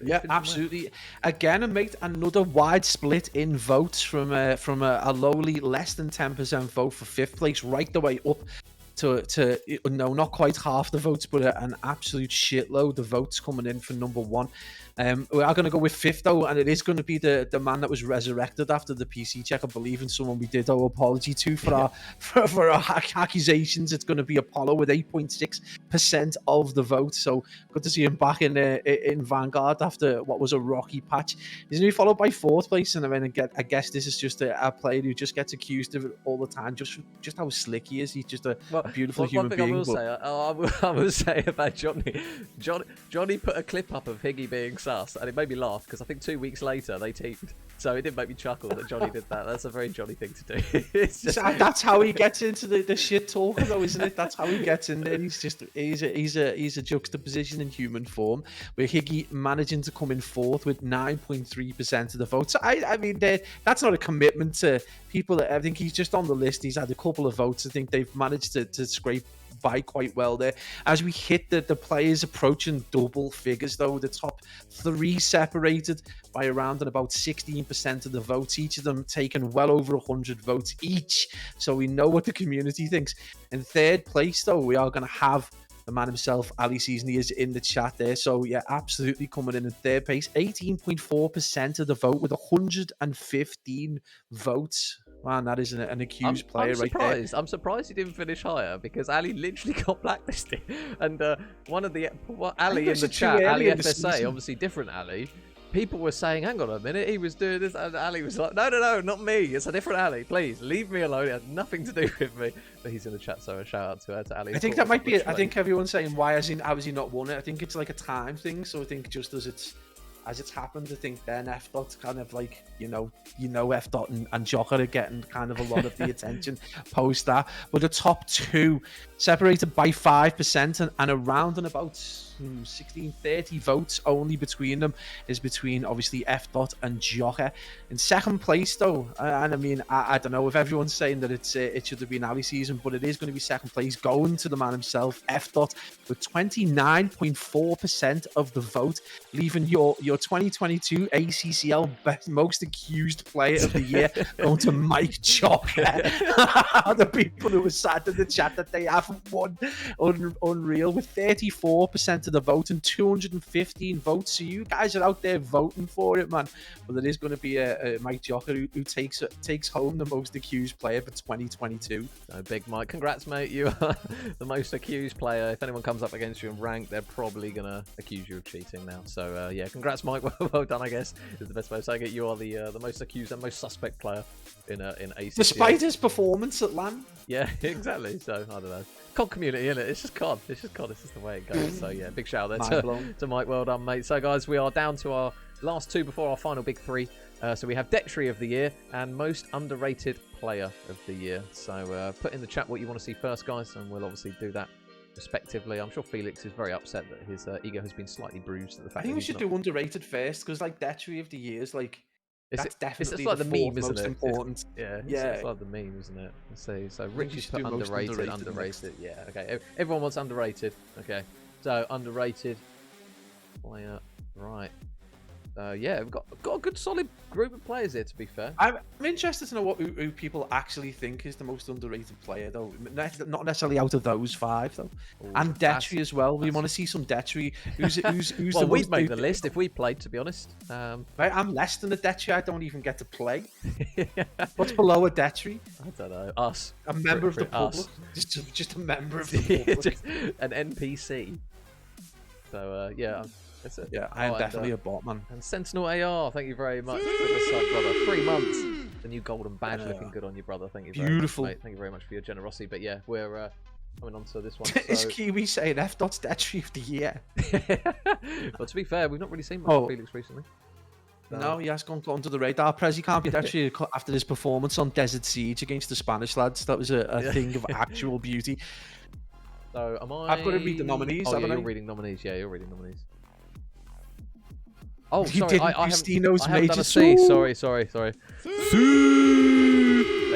C: Yeah, absolutely. Again, mate, another wide split in votes from a lowly less than 10% vote for 5th place, right the way up to no, not quite half the votes, but an absolute shitload of votes coming in for number 1. We are going to go with 5th though, and it is going to be the man that was resurrected after the PC check. I believe in someone we did owe apology to for our accusations. It's going to be Apollo with 8.6% of the vote. So good to see him back in Vanguard after what was a rocky patch. Isn't he followed by 4th place? And I guess this is just a player who just gets accused of it all the time. Just how slick he is. He's just a beautiful human being.
B: One thing I will say about Johnny put a clip up of Higgy being sus, and it made me laugh because I think 2 weeks later they teamed, so it did make me chuckle that Johnny did that. That's a very Johnny thing to do.
C: That's how he gets into the shit talking though, isn't it? That's how he gets in there. He's a juxtaposition in human form, with Higgy managing to come in 4th with 9.3% of the votes. I mean, that's not a commitment to people. I think he's just on the list. He's had a couple of votes. I think they've managed to scrape by quite well there. As we hit the players approaching double figures though, the top 3 separated by around and about 16% of the votes, each of them taking well over 100 votes each, so we know what the community thinks. In 3rd place though, we are going to have the man himself, Ali Season. He is in the chat there. So yeah, absolutely coming in 3rd place, 18.4% of the vote with 115 votes. Man, that is an accused player right there.
B: I'm surprised he didn't finish higher because Ali literally got blacklisted. And one of the Ali in the chat, Ali FSA, obviously different Ali, people were saying, hang on a minute, he was doing this, and Ali was like, no, not me. It's a different Ali. Please leave me alone. It has nothing to do with me. But he's in the chat, so a shout out to Ali.
C: I think that might be it. I think everyone's saying, how has he not won it? I think it's like a time thing. So I think just as it's happened, I think then F Dot's kind of like, you know F Dot and Joker are getting kind of a lot of the attention post that. But the top two separated by 5% and around and about 1630 votes only between them is between obviously F Dot and Joker. In second place though, and I mean I don't know if everyone's saying that it should have been Ali season, but it is going to be second place going to the man himself, F Dot, with 29.4% of the vote, leaving your 2022 ACCL best most accused player of the year going to Mike Joker. The people who were sad in the chat that they haven't won, unreal, with 34% of the vote and 215 votes. So you guys are out there voting for it, man. But it is going to be a Mike Joker who takes home the most accused player for 2022.
B: So Big Mike, congrats, mate. You are the most accused player. If anyone comes up against you in rank, they're probably going to accuse you of cheating now. So yeah, congrats, Mike. Well done, I guess, is the best way of saying it. You are the most accused and most suspect player in ACCL.
C: Despite his performance at LAN.
B: Yeah, exactly. So I don't know. COD community, innit? It's just COD. It's just COD. It's just the way it goes. So yeah, big shout out there to Mike. Well done, mate. So guys, we are down to our last two before our final big three. So we have Detry of the year and most underrated player of the year. So put in the chat what you want to see first, guys, and we'll obviously do that respectively. I'm sure Felix is very upset that his ego has been slightly bruised at the fact.
C: I think we should do underrated first, because like Detry of the year is like. That's definitely
B: it's like the meme, isn't
C: most
B: it?
C: important.
B: It's like the meme, isn't it? Let's see. So Richie's put underrated. Yeah, okay. Everyone wants underrated. Okay. So underrated player, right. Yeah, we've got a good solid group of players here, to be fair.
C: I'm interested to know who people actually think is the most underrated player, though. Not necessarily out of those five, though. Ooh, and Detry as well. We want to see some Detry. Who's
B: well, we'd make the list if we played, to be honest.
C: Right, I'm less than a Detry. I don't even get to play. What's below a Detry?
B: I don't know. Us.
C: A member of the public. Just a member of the public.
B: An NPC. So, yeah. That's it.
C: Yeah, I am definitely a bot, man.
B: And Sentinel AR, thank you very much for the sub, brother. 3 months. The new golden badge looking good on you, brother. Thank you very much, mate. Thank you very much for your generosity. But yeah, we're coming on to this one.
C: Is Kiwi saying F Dot's Detry of the year?
B: Well, to be fair, we've not really seen much of Felix recently.
C: No, he has gone under the radar. Prezi can't be Detry after his performance on Desert Siege against the Spanish lads. That was a thing of actual beauty.
B: So am I?
C: I've got to read the nominees.
B: Oh, yeah,
C: you're
B: reading nominees. Yeah, you're reading nominees. Oh,
C: you
B: sorry,
C: I haven't done
B: a C. Sorry. There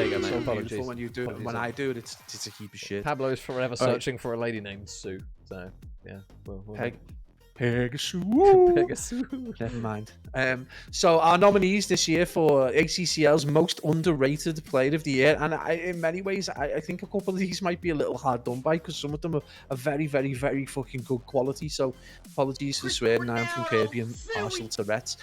B: you go, mate.
C: So
B: Apologies.
C: When you do it, when I do it, it's a heap of shit.
B: Pablo is forever searching for a lady named Sue. So yeah,
C: Pegasus.
B: Never
C: mind. So our nominees this year for ACCL's most underrated player of the year, and in many ways, I think a couple of these might be a little hard done by, because some of them are very, very, very fucking good quality. So apologies for swearing. I'm from Kirby and partial Tourette's.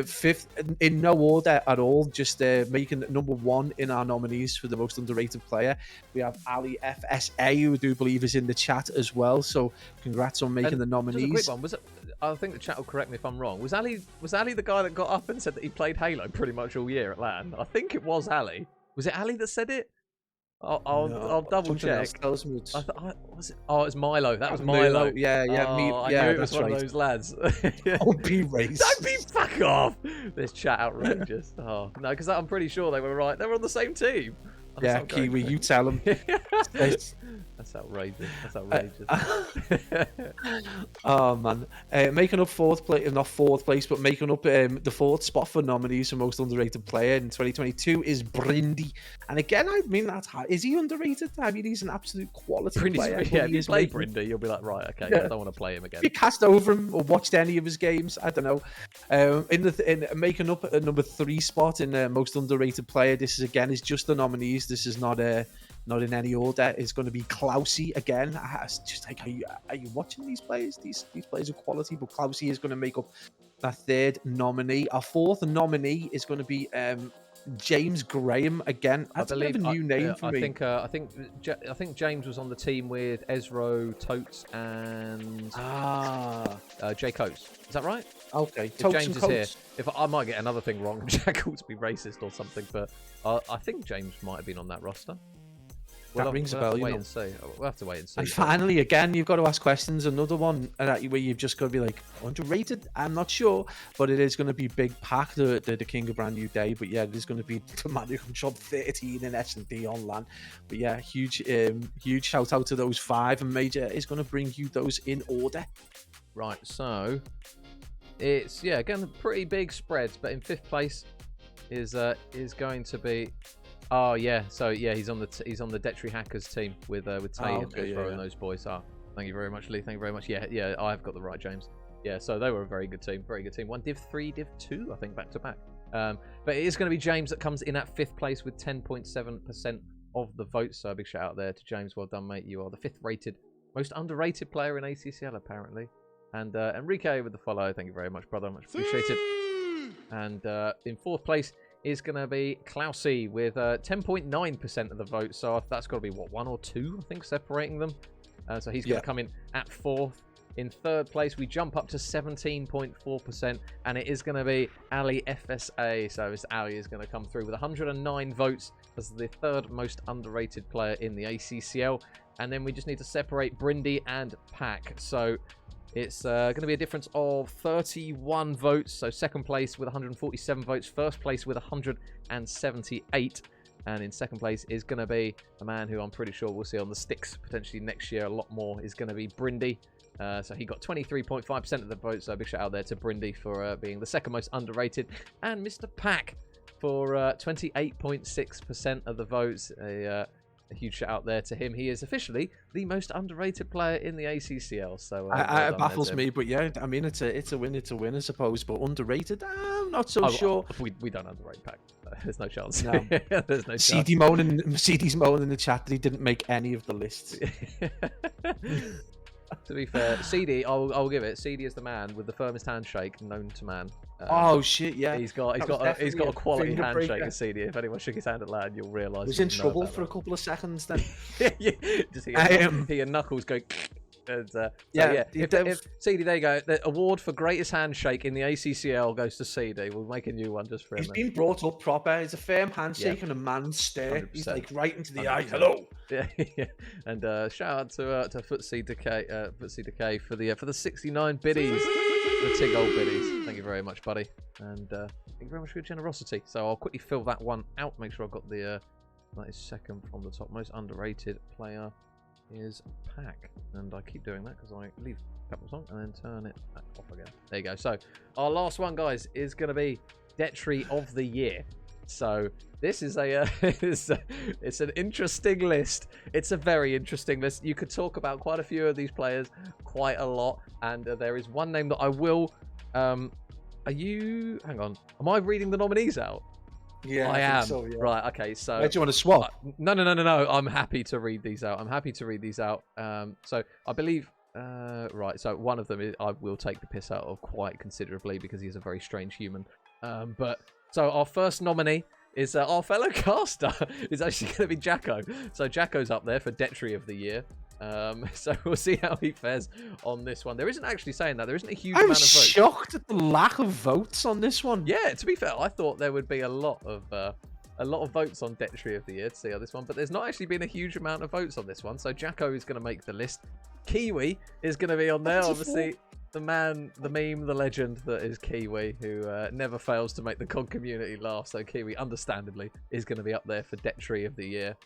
C: Fifth in no order at all, just making number one in our nominees for the most underrated player. We have Ali FSA, who I do believe is in the chat as well. So congrats on making the nominees.
B: One. Was it? I think the chat will correct me if I'm wrong. Was Ali the guy that got up and said that he played Halo pretty much all year at LAN? I think it was Ali. Was it Ali that said it? I'll double check.
C: Was it?
B: Oh, it was Milo. That was Milo.
C: Yeah.
B: I knew it was one of those lads.
C: Don't be racist.
B: Don't be fuck off. This chat outrageous. Oh no, because I'm pretty sure they were right. They were on the same team.
C: Yeah, Kiwi, you tell them.
B: That's outrageous. That's outrageous.
C: Oh man, making up fourth place, not fourth place, but making up the fourth spot for nominees for most underrated player in 2022 is Brindy. And again, I mean, is he underrated? I mean, he's an absolute quality player.
B: Yeah, if you play Brindy, you'll be like, right, okay, yeah. I don't want to play him again.
C: If you cast over him or watched any of his games, I don't know. In making up a number 3 spot in most underrated player, this is just the nominees. This is not in any order. It's going to be Klausy again. Just like, are you watching these players? These players are quality, but Klausy is going to make up that third nominee. Our fourth nominee is going to be James Graham again. That's a bit of a new name for me.
B: I think James was on the team with Ezro, Totes, and Jay Coates. Is that right?
C: Okay,
B: If James is here, if I might get another thing wrong, Jack ought to be racist or something, but I think James might have been on that roster.
C: That rings a bell.
B: Wait and see. We'll have to wait and see.
C: And finally, again, you've got to ask questions. Another one where you've just got to be like, underrated? I'm not sure, but it is going to be Big Pac, the King of Brand New Day. But yeah, it is going to be the man who controlled 13 in S&D on LAN. But yeah, huge shout out to those 5, and Major is going to bring you those in order.
B: Right, so it's again pretty big spreads, but in 5th place is going to be. Oh yeah, so yeah, he's on the Detry Hackers team with Tay and Ezro and those boys. Thank you very much, Lee. Thank you very much. Yeah, I've got the right James. Yeah, so they were a very good team, One Div 3, Div 2, I think, back to back. But it is going to be James that comes in at 5th place with 10.7% of the votes. So a big shout out there to James. Well done, mate. You are the 5th rated, most underrated player in ACCL apparently. And Enrique with the follow. Thank you very much, brother. Much appreciated. And in 4th place is going to be Klausy with 10.9% of the vote. So that's got to be, what, 1 or 2, I think, separating them. So he's going to come in at 4th. In 3rd place, we jump up to 17.4%, and it is going to be Ali FSA. So Mr. Ali is going to come through with 109 votes as the 3rd most underrated player in the ACCL. And then we just need to separate Brindy and Pack. So it's going to be a difference of 31 votes. So 2nd place with 147 votes. 1st place with 178. And in 2nd place is going to be a man who I'm pretty sure we'll see on the sticks potentially next year a lot more, is going to be Brindy. So he got 23.5% of the votes. So a big shout out there to Brindy for being the 2nd most underrated. And Mr. Pack for 28.6% of the votes. A huge shout out there to him. He is officially the most underrated player in the ACCL. So
C: it baffles me, but yeah, I mean it's a win, I suppose. But underrated, I'm not so sure.
B: We don't underrate Pack. There's no chance.
C: No.
B: There's no chance.
C: CD's moaning in the chat that he didn't make any of the lists.
B: To be fair, CD, I'll give it. CD is the man with the firmest handshake known to man.
C: Oh shit, yeah.
B: He's got a quality handshake at CD. If anyone shook his hand at LAN, you'll realise.
C: He was in trouble for a couple of seconds then.
B: Just hear Knuckles go. And, if CD, there you go. The award for greatest handshake in the ACCL goes to CD. We'll make a new one just for him.
C: He's been brought up proper. It's a firm handshake and a man's stare. 100%. He's like right into the eye. Hello.
B: Yeah. And shout out to Footsie Decay for the 69 biddies, the Tig old biddies. Thank you very much, buddy. And thank you very much for your generosity. So I'll quickly fill that one out. Make sure I've got the that is 2nd from the top. Most underrated player is Pack, and I keep doing that because I leave a couple of songs and then turn it back off again. There you go. So our last one, guys, is going to be Detry of the Year. So this is it's an interesting list. It's a very interesting list. You could talk about quite a few of these players quite a lot, and there is one name that I will. Hang on. Am I reading the nominees out?
C: Yeah,
B: I am.
C: So, yeah.
B: Right, okay, so...
C: Where do you want to swap?
B: No. I'm happy to read these out. So I believe... right, so one of them is, I will take the piss out of quite considerably because he's a very strange human. So our first nominee is our fellow caster. Is actually going to be Jacko. So Jacko's up there for Detry of the Year. So we'll see how he fares on this one. There isn't actually saying that. There isn't a huge amount of votes.
C: I was shocked at the lack of votes on this one.
B: Yeah, to be fair, I thought there would be a lot of votes on Detry of the Year to see how this one, but there's not actually been a huge amount of votes on this one. So Jacko is going to make the list. Kiwi is going to be on there, obviously. The man, the meme, the legend that is Kiwi, who never fails to make the COD community laugh. So Kiwi, understandably, is going to be up there for Detry of the Year.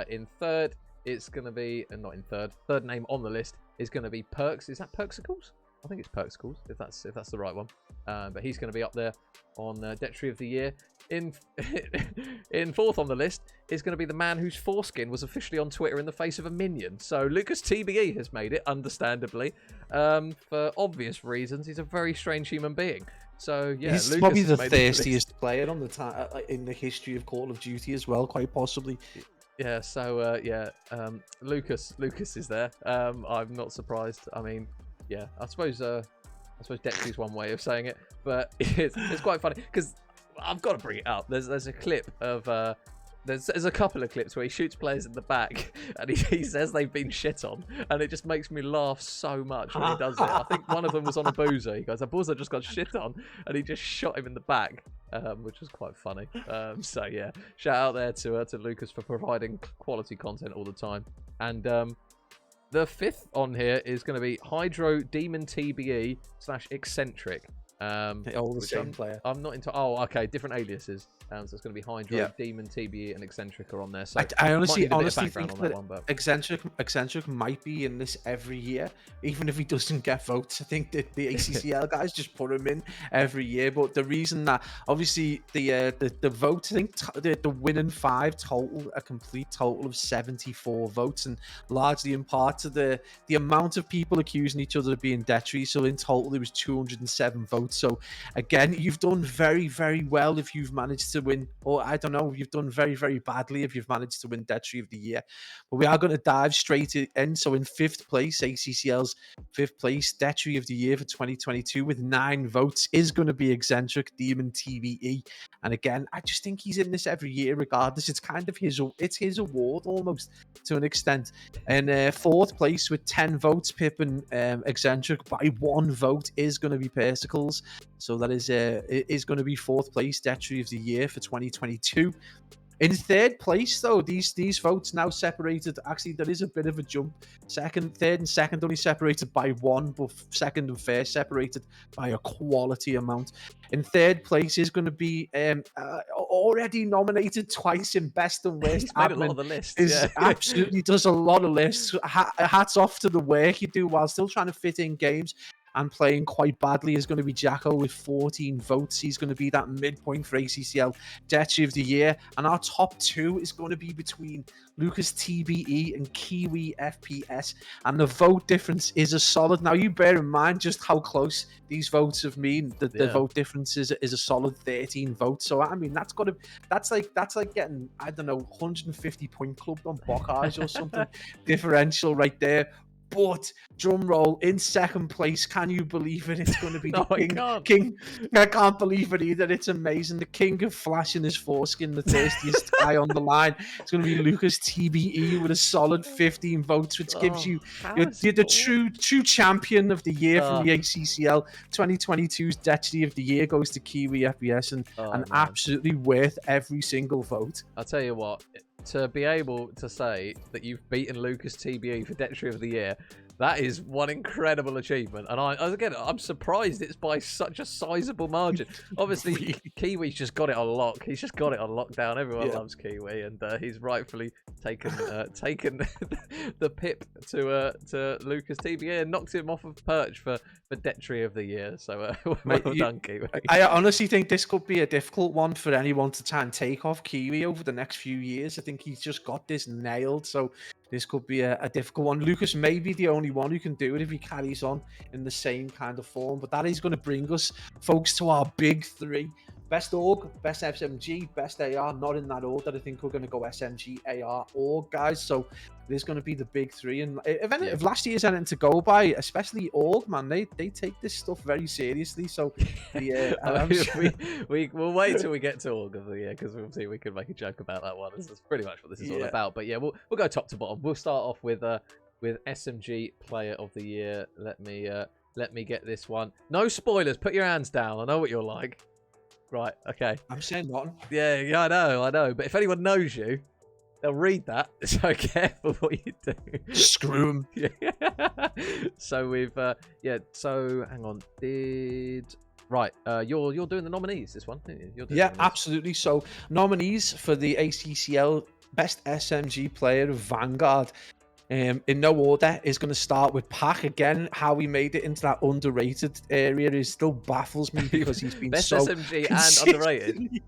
B: In 3rd, it's going to be, not in 3rd. 3rd name on the list is going to be Perks. Is that Perksicles? I think it's Perksicles, if that's the right one. But he's going to be up there on Detry of the Year. In 4th on the list is going to be the man whose foreskin was officially on Twitter in the face of a minion. So Lucas TBE has made it, understandably, for obvious reasons. He's a very strange human being. So yeah,
C: he's
B: Lucas
C: probably the thirstiest player on the in the history of Call of Duty as well, quite possibly.
B: Yeah, so Lucas is there. I'm not surprised. I mean, yeah, I suppose Detry's one way of saying it, but it's quite funny because I've got to bring it up. There's a clip of there's a couple of clips where he shoots players in the back and he says they've been shit on, and it just makes me laugh so much when he does it. I think one of them was on a boozer. He goes, "A boozer just got shit on," and he just shot him in the back, which was quite funny. So yeah, shout out there to Lucas for providing quality content all the time. And the fifth on here is going to be Hydro Demon TBE / Eccentric.
C: All the same player.
B: I'm not into. Oh, okay, different aliases. So it's going to be Hydro, Demon, TBE, and Eccentric are on there. So
C: I honestly
B: think
C: that Eccentric might be in this every year, even if he doesn't get votes. I think that the ACCL guys just put him in every year. But the reason that obviously the vote, I think the winning 5 total, a complete total of 74 votes, and largely in part to the amount of people accusing each other of being detrys. So in total, there was 207 votes. So again, you've done very, very well if you've managed to win, or I don't know, you've done very, very badly if you've managed to win Detry of the Year. But we are going to dive straight in. So in 5th place, ACCL's 5th place, Detry of the Year for 2022 with 9 votes is going to be Eccentric Demon TVE. And again, I just think he's in this every year regardless. It's kind of his award almost to an extent. And 4th place with 10 votes, Pip and Eccentric by 1 vote is going to be Persicles. So that is going to be 4th place, Detry of the Year for 2022. In 3rd place, though, these votes now separated. Actually, there is a bit of a jump. 3rd and 2nd only separated by 1, but 2nd and 1st separated by a quality amount. In 3rd place is going to be already nominated twice in Best and Worst.
B: He's made a lot of the lists.
C: Absolutely does a lot of lists. Hats off to the work you do while still trying to fit in games. And playing quite badly is going to be Jacko with 14 votes. He's going to be that midpoint for ACCL Detry of the Year. And our top 2 is going to be between Lucas TBE and Kiwi FPS. And the vote difference is a solid. Now, you bear in mind just how close these votes have been. The vote difference is a solid 13 votes. So, I mean, that's like getting, I don't know, 150 point clubbed on Bocage or something. Differential right there. But drum roll, in 2nd place, can you believe it? It's going to be the king. I can't believe it either. It's amazing. The king of flashing his foreskin, the thirstiest guy on the line. It's going to be Lucas TBE with a solid 15 votes, which gives you you're the true champion of the year from the ACCL. 2022's Detry of the Year goes to Kiwi FPS, and absolutely worth every single vote.
B: I'll tell you what. To be able to say that you've beaten Lucas TBE for Detry of the Year, that is one incredible achievement. And I'm surprised it's by such a sizable margin. Obviously, Kiwi's just got it on lock. He's just got it on lockdown. Everyone loves Kiwi, and he's rightfully taken the pip to Lucas TBE and knocked him off of perch for Detry of the Year. So well done, Kiwi.
C: I honestly think this could be a difficult one for anyone to try and take off Kiwi over the next few years. I think he's just got this nailed. So this could be a difficult one. Lucas may be the only one who can do it if he carries on in the same kind of form. But that is going to bring us, folks, to our big 3. Best org, best SMG, best AR, not in that order. I think we're going to go SMG, AR, org, guys. So there's going to be the big 3. And if last year's anything to go by, especially org, man, they take this stuff very seriously. So
B: we'll wait till we get to org of the year, because we'll see, we can make a joke about that one. That's pretty much what this is all about. But yeah, we'll go top to bottom. We'll start off with SMG Player of the Year. Let me get this one. No spoilers. Put your hands down. I know what you're like. Right, okay.
C: I'm saying nothing.
B: Yeah, I know. But if anyone knows you, they'll read that. So careful what you do.
C: Screw them.
B: Yeah. So we've, so hang on. You're doing the nominees this one, aren't you?
C: Absolutely. So nominees for the ACCL Best SMG Player of Vanguard. In no order, is going to start with Pack. Again, how he made it into that underrated area still baffles me, because he's been
B: Best
C: so
B: SMG and underrated.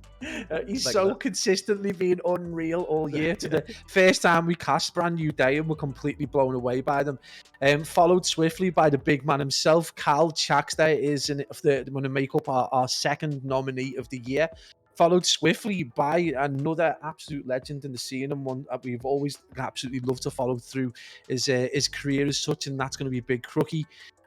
C: He's so consistently been unreal all year. To the first time we cast Brand New Day and were completely blown away by them. Followed swiftly by the big man himself, Cal Chaxter, is going to make up our second nominee of the year. Followed swiftly by another absolute legend in the scene, and one that we've always absolutely loved to follow through his career as such, and that's going to be Big Crookie.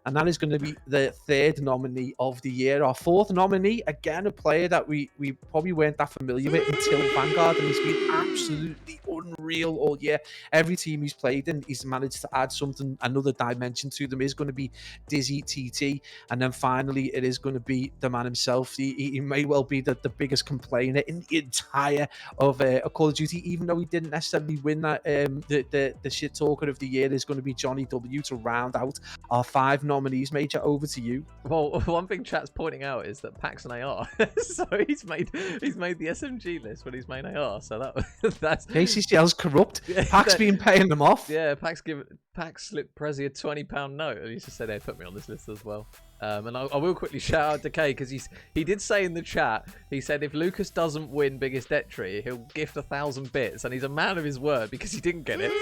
C: and that is going to be the third nominee of the year. Our fourth nominee, again, a player that we probably weren't that familiar with until Vanguard, and he's been absolutely unreal all year. Every team he's played in, he's managed to add something, another dimension to them. Is going to be Dizzy TT, and then finally it is going to be the man himself. He may well be the biggest complainer in the entire of Call of Duty, even though he didn't necessarily win that. The shit talker of the year is going to be Johnny W to round out our 5 nominees. Major, over to you.
B: Well, one thing chat's pointing out is that Pack's an AR, so he's made the SMG list when he's made AR. So that's
C: ACCL's corrupt. Pack's been paying them off.
B: Yeah, Pack slipped Prezi a £20 note, and he just said, "Hey, put me on this list as well." And I will quickly shout out to Kay because he did say in the chat, he said if Lucas doesn't win biggest entry, he'll gift 1,000 bits, and he's a man of his word because he didn't get it.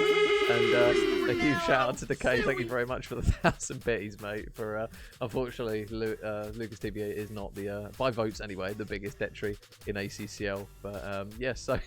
B: And a huge shout out to Decay. Thank you very much for the 1,000 bits, mate. For unfortunately, Lucas TBA is not the by votes anyway the biggest entry in ACCL. But yeah, so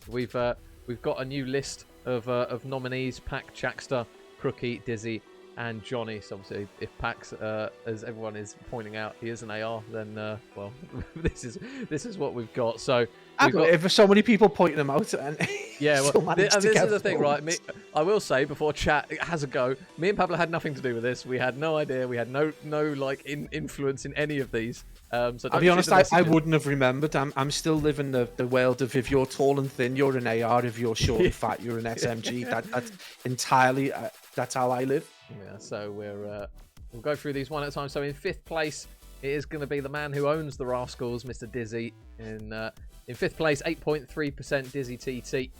B: we've got a new list of nominees: Pack, Chaxter, Crookie, Dizzy, and Johnny. So obviously, if Pax, as everyone is pointing out, he is an AR, then well, this is what we've got. So
C: if so many people pointing them out, and
B: yeah, well, this is the thing, right?
C: votes.
B: I will say before chat has a go. Me and Pablo had nothing to do with this. We had no idea. We had no like influence in any of these. So
C: I'll be honest, I wouldn't have remembered. I'm still living the world of if you're tall and thin, you're an AR. If you're short and fat, you're an SMG. That's entirely. That's how I live.
B: Yeah, so we'll go through these one at a time. So in 5th place, it is going to be the man who owns the Rascals, Mr. Dizzy. In 5th place, 8.3% Dizzy TT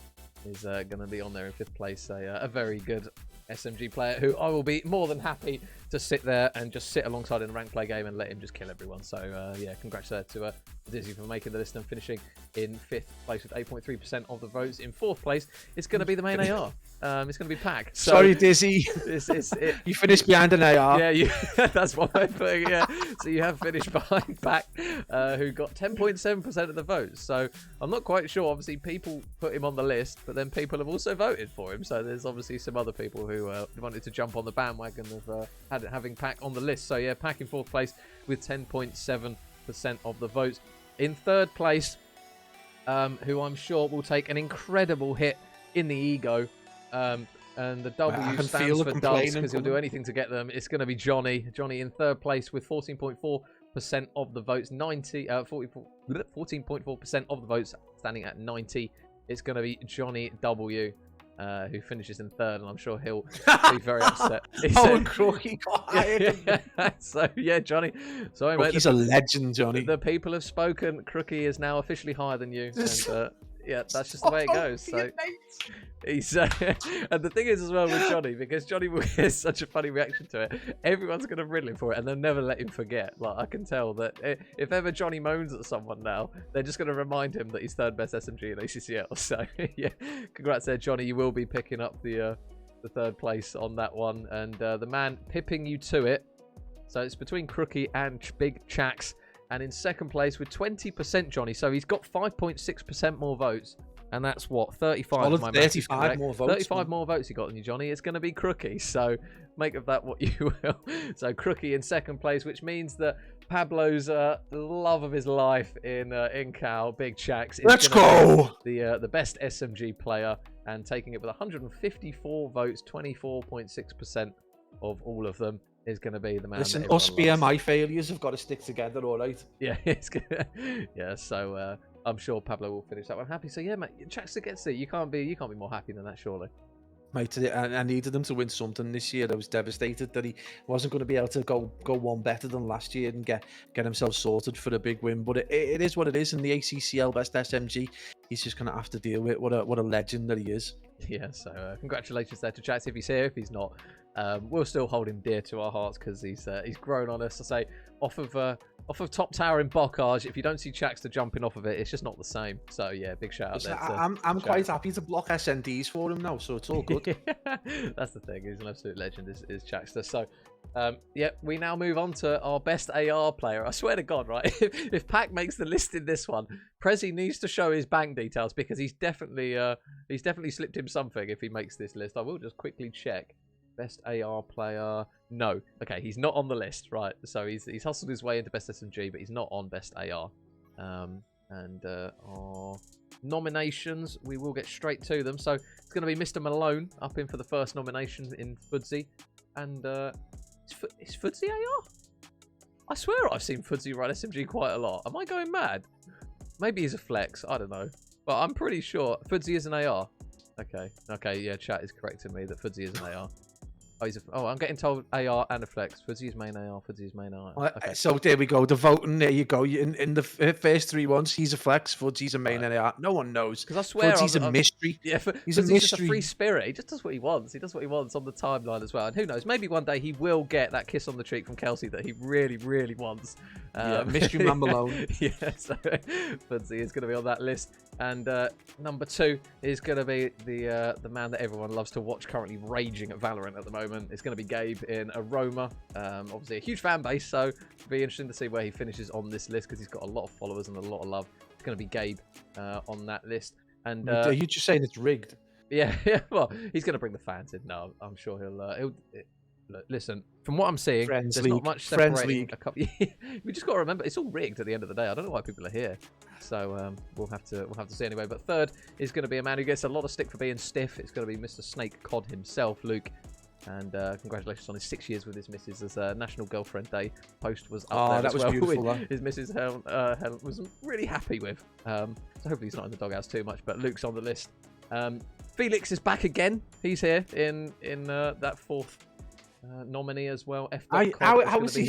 B: is going to be on there in 5th place. A very good SMG player who I will be more than happy to sit there and just sit alongside in a rank play game and let him just kill everyone. So yeah, congrats to Dizzy for making the list and finishing in 5th place with 8.3% of the votes. In 4th place, it's going to be the main AR. It's going to be Pack. So
C: sorry, Dizzy. You finished behind an AR.
B: Yeah, that's what I'm putting. Yeah, so you have finished behind Pack, who got 10.7% of the votes. So I'm not quite sure. Obviously, people put him on the list, but then people have also voted for him. So there's obviously some other people who wanted to jump on the bandwagon of having Pack on the list. So yeah, Pack in 4th place with 10.7% of the votes. In 3rd place, who I'm sure will take an incredible hit in the ego. And the W stands for dubs because he'll do anything to get them. It's going to be Johnny. Johnny in 3rd place with 14.4% of the votes. 14.4% of the votes, standing at 90. It's going to be Johnny W, who finishes in 3rd, and I'm sure he'll be very upset.
C: Crookie got higher.
B: So yeah, Johnny. Sorry, mate.
C: He's a legend, Johnny.
B: The people have spoken. Crookie is now officially higher than you. And, yeah, that's just the way it goes. So he's and the thing is as well with Johnny, because Johnny has such a funny reaction to it, everyone's going to riddle him for it and they'll never let him forget. Like, I can tell that if ever Johnny moans at someone now, they're just going to remind him that he's 3rd best SMG in ACCL. So yeah, congrats there, Johnny. You will be picking up the 3rd place on that one, and the man pipping you to it. So it's between Crookie and Big Chax. And in 2nd place with 20%, Johnny. So he's got 5.6% more votes. And that's what? 35 of my
C: 35 more votes.
B: 35 more votes he got than you, Johnny. It's going to be Crookie. So make of that what you will. So Crookie in 2nd place, which means that Pablo's love of his life in Cal, Big Chax, is
C: Let's go!
B: The best SMG player and taking it with 154 votes, 24.6% of all of them. Is going to be the man.
C: Listen, us BMI failures have got to stick together, all right?
B: Yeah, it's good. Yeah, so I'm sure Pablo will finish that one happy. So yeah, mate, Chaxter gets it. You can't be more happy than that, surely.
C: Mate, I needed him to win something this year. I was devastated that he wasn't going to be able to go one better than last year and get himself sorted for a big win. But it is what it is. In the ACCL Best SMG, he's just going to have to deal with what a legend that he is.
B: Yeah, so congratulations there to Chax if he's here. If he's not, we'll still hold him dear to our hearts because he's grown on us. I say off of Top Tower in Bocage, if you don't see Chaxter jumping off of it, it's just not the same. So yeah, big shout out there.
C: I'm quite happy to block SNDs for him now, so it's all good.
B: That's the thing. He's an absolute legend, is Chaxter. So yeah, we now move on to our best AR player. I swear to God, right? If Pack makes the list in this one, Prezi needs to show his bank details because he's definitely slipped him something if he makes this list. I will just quickly check. Best AR player. No. Okay, he's not on the list, right? So he's hustled his way into best SMG, but he's not on best AR. Our nominations, we will get straight to them. So it's going to be Mr. Malone up in for the first nomination in Foodsy. And is Foodsy AR? I swear I've seen Foodsy run SMG quite a lot. Am I going mad? Maybe he's a flex. I don't know. But I'm pretty sure Foodsy is an AR. Okay, yeah, chat is correcting me that Foodsy is an AR. Oh, I'm getting told AR and a flex. Foodsy main AR. Foodsy main AR. Okay.
C: So there we go. The voting. There you go. In the first 3 ones, he's a flex. Foosy's a main AR. No one knows.
B: Because I swear
C: Foosy's a mystery.
B: Yeah,
C: he's a
B: Foodsy's
C: mystery.
B: just a free spirit. He just does what he wants. He does what he wants on the timeline as well. And who knows? Maybe one day he will get that kiss on the cheek from Kelsey that he really, really wants.
C: Mystery man Malone.
B: Yeah, so Foodsy is going to be on that list. And number 2 is going to be the man that everyone loves to watch currently raging at Valorant at the moment. It's going to be Gabe in Aroma. Obviously a huge fan base, so it'll be interesting to see where he finishes on this list because he's got a lot of followers and a lot of love. It's going to be Gabe on that list. And
C: Are you just saying it's rigged?
B: Yeah, well, he's going to bring the fans in. No, I'm sure he'll look, listen, from what I'm seeing,
C: Friends
B: there's
C: League.
B: not much
C: Friends
B: separating
C: League.
B: a couple. We just got to remember it's all rigged at the end of the day. I don't know why people are here, so we'll have to see anyway. But third is going to be a man who gets a lot of stick for being stiff. It's going to be Mr. Snake Cod himself, Luke. And congratulations on his 6 years with his missus, as National Girlfriend Day post was up there
C: that
B: as
C: was
B: well.
C: beautiful.
B: His missus Helen was really happy with. So hopefully he's not in the doghouse too much. But Luke's on the list. Felix is back again. He's here in that 4th nominee as well.
C: How is he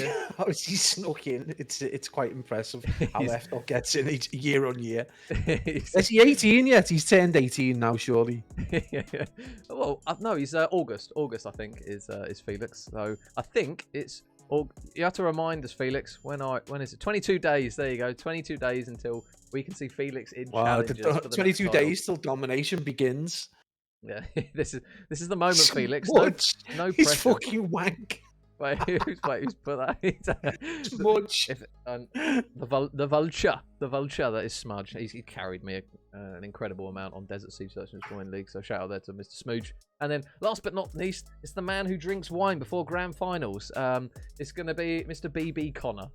C: snuck in? It's quite impressive how F. gets in each year on year. Is he 18 yet? He's turned 18 now, surely.
B: Well, no, he's August. August, I think, is Felix. So I think it's. You have to remind us, Felix. When is it? 22 days. There you go. 22 days until we can see Felix in challenges. For the
C: 22 days till domination begins.
B: Yeah, this is the moment, Felix. No
C: He's
B: pressure.
C: fucking wank.
B: Wait, who's put that?
C: Smudge.
B: The vulture that is Smudge. He carried me an incredible amount on Desert Siege Search and Destroying League. So shout out there to Mr. Smooge. And then last but not least, it's the man who drinks wine before grand finals. It's going to be Mr. BB Connor,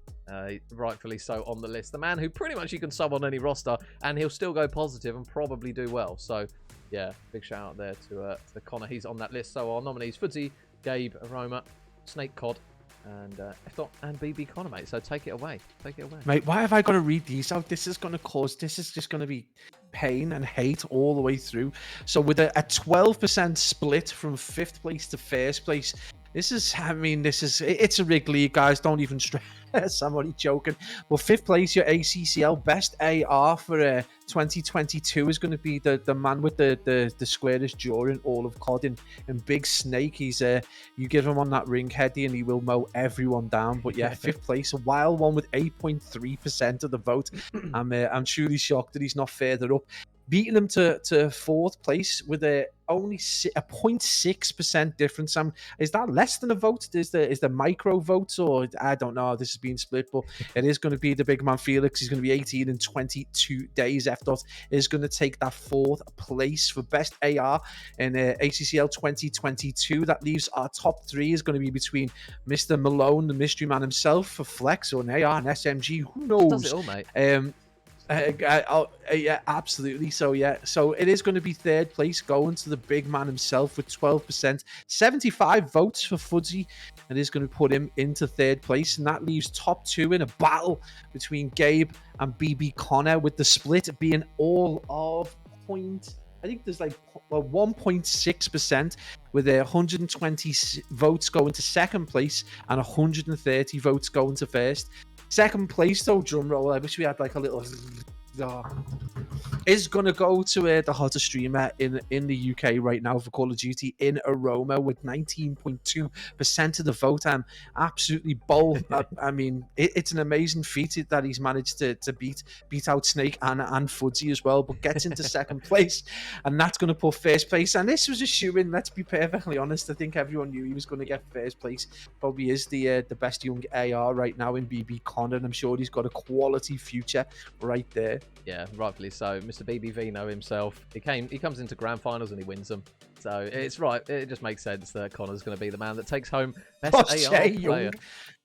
B: rightfully so on the list. The man who pretty much you can sub on any roster and he'll still go positive and probably do well. So yeah, big shout out there to Connor. He's on that list. So our nominees: Foodsy, Gabe, Aroma, Snake Cod, and and BB Connor, mate. So take it away.
C: Mate, why have I got to read these out? This is just going to be pain and hate all the way through. So with a 12% split from 5th place to 1st place, it's a rigged league, guys. Don't even stress. I'm only joking. Well, 5th place, your ACCL best AR for 2022 is going to be the man with the squarest jaw in all of COD and Big Snake. He's you give him on that ring heady and he will mow everyone down. But yeah, 5th place, a wild one with 8.3% of the vote. I'm truly shocked that he's not further up. Beating him to 4th place with only a 0.6% difference. Is that less than a vote? Is the micro votes, or I don't know how this is being split, but it is going to be the big man Felix. He's going to be 18 in 22 days. F. is going to take that 4th place for best AR in ACCL 2022. That leaves our top 3 is going to be between Mr. Malone, the mystery man himself, for flex, or an AR and SMG. Who knows?
B: Does it all, mate?
C: Yeah, absolutely. So it is going to be 3rd place going to the big man himself with 12%, 75 votes for Foodsy, and is going to put him into 3rd place, and that leaves top 2 in a battle between Gabe and BB Connor, with the split being all of I think there's 1.6%, with 120 votes going to 2nd place and 130 votes going to 1st. 2nd place, though, drum roll, I wish we had a little... is going to go to the hottest streamer in the UK right now for Call of Duty, in Aroma, with 19.2% of the vote. I'm absolutely bold. I mean, it's an amazing feat that he's managed to beat out Snake and Foodsy as well, but gets into 2nd place, and that's going to put 1st place. And this was a shoo-in, let's be perfectly honest. I think everyone knew he was going to get 1st place. Probably is the best young AR right now in BB Connor, and I'm sure he's got a quality future right there.
B: Yeah, rightfully so. Mr. BB Vino himself. He comes into grand finals and he wins them. So it's right. It just makes sense that Connor's going to be the man that takes home best
C: Oh,
B: AR
C: Jay
B: player.
C: Young.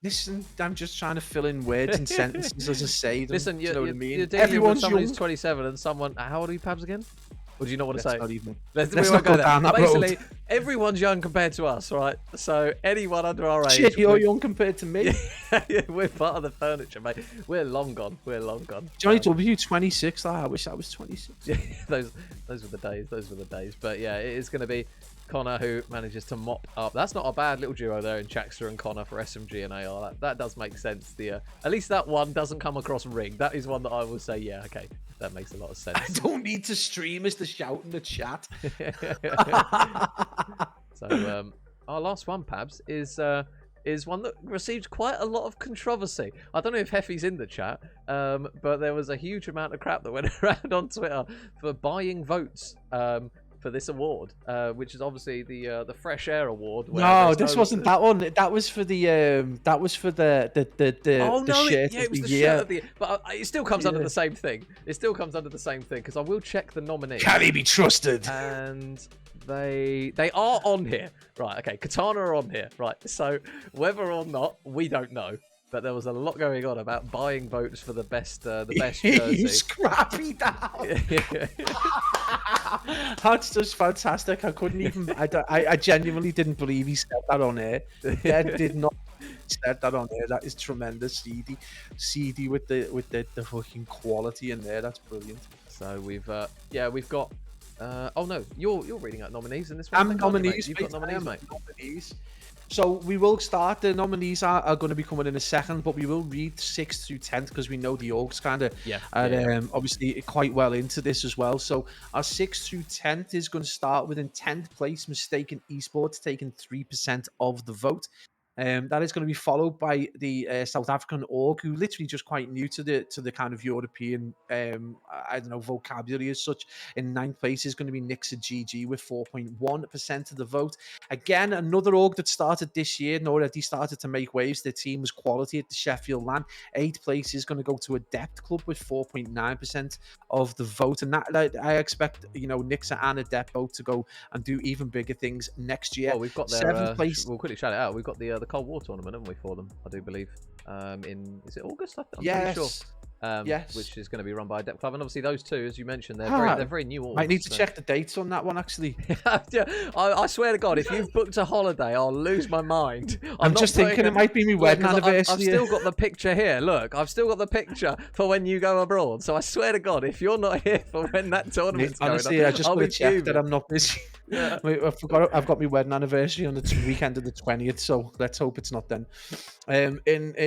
C: Listen, I'm just trying to fill in words and sentences as I say them.
B: Listen,
C: do you know what I mean?
B: you're dealing
C: Everyone's
B: with someone
C: young.
B: who's 27 and someone. How old are you, Pabs, again? Or do you not want to say?
C: Not even.
B: We
C: Let's
B: won't
C: not go
B: there.
C: down that
B: Basically,
C: road.
B: everyone's young compared to us, right? So anyone under our age.
C: Shit, you're young compared to me.
B: We're part of the furniture, mate. We're long gone. We're long gone.
C: Johnny W, 26. I wish I was 26.
B: Yeah, those were the days. Those were the days. But yeah, it is going to be Connor who manages to mop up. That's not a bad little duo there in Jackster and Connor for SMG and AR. That does make sense. At least that one doesn't come across ring. That is one that I will say, yeah, okay, that makes a lot of sense.
C: I don't need to stream as to shout in the chat.
B: So our last one, Pabs, is one that received quite a lot of controversy. I don't know if Heffy's in the chat, but there was a huge amount of crap that went around on Twitter for buying votes for this award, which is obviously the Fresh Air Award.
C: No, this wasn't that one. That was for the
B: Oh no!
C: shirt
B: Yeah, it was
C: of
B: the
C: the
B: shirt
C: year.
B: of the. But it still comes under the same thing. It still comes under the same thing because I will check the nominees.
C: Can he be trusted?
B: And they are on here, right? Okay, Katana are on here, right? So whether or not, we don't know. But there was a lot going on about buying votes for the best jersey.
C: You scrappy down. That's just fantastic. I couldn't even. I genuinely didn't believe he said that on air. Dad did not said that on air. That is tremendous. CD with the fucking quality in there. That's brilliant.
B: So we've got. Oh no, you're reading out nominees in this one.
C: I'm nominees.
B: You've got nominees, mate.
C: Nominees. So we will start. The nominees are going to be coming in a second, but we will read 6th through 10th because we know the orgs kind of obviously quite well into this as well. So our 6th through 10th is going to start with in 10th place, Mistaken Esports, taking 3% of the vote. That is going to be followed by the South African org, who literally just quite new to the kind of European I don't know, vocabulary as such. In 9th place is going to be Nixa GG with 4.1% of the vote. Again, another org that started this year and already started to make waves. Their team was quality at the Sheffield LAN. 8th place is going to go to Adept Club with 4.9% of the vote, and that I expect Nixa and Adept both to go and do even bigger things next year.
B: Well, we've got their
C: 7th place.
B: We'll quickly shout it out. We've got the Cold War tournament, haven't we, for them? I do believe. Is it August? I'm pretty sure.
C: Yes.
B: Which is going to be run by Adept Club, and obviously those two, as you mentioned, they're very new. Orgs,
C: Might need to check the dates on that one actually.
B: Yeah, I swear to God, if you've booked a holiday, I'll lose my mind.
C: I'm just thinking it might be my wedding anniversary.
B: I've still got the picture here. Look, I've still got the picture for when you go abroad. So I swear to God, if you're not here for when that tournament's
C: honestly,
B: going on,
C: I just
B: I'll
C: want
B: be
C: to check
B: fuming.
C: that I'm not busy.
B: Yeah.
C: I forgot I've got my wedding anniversary on the weekend of the 20th, so let's hope it's not then. In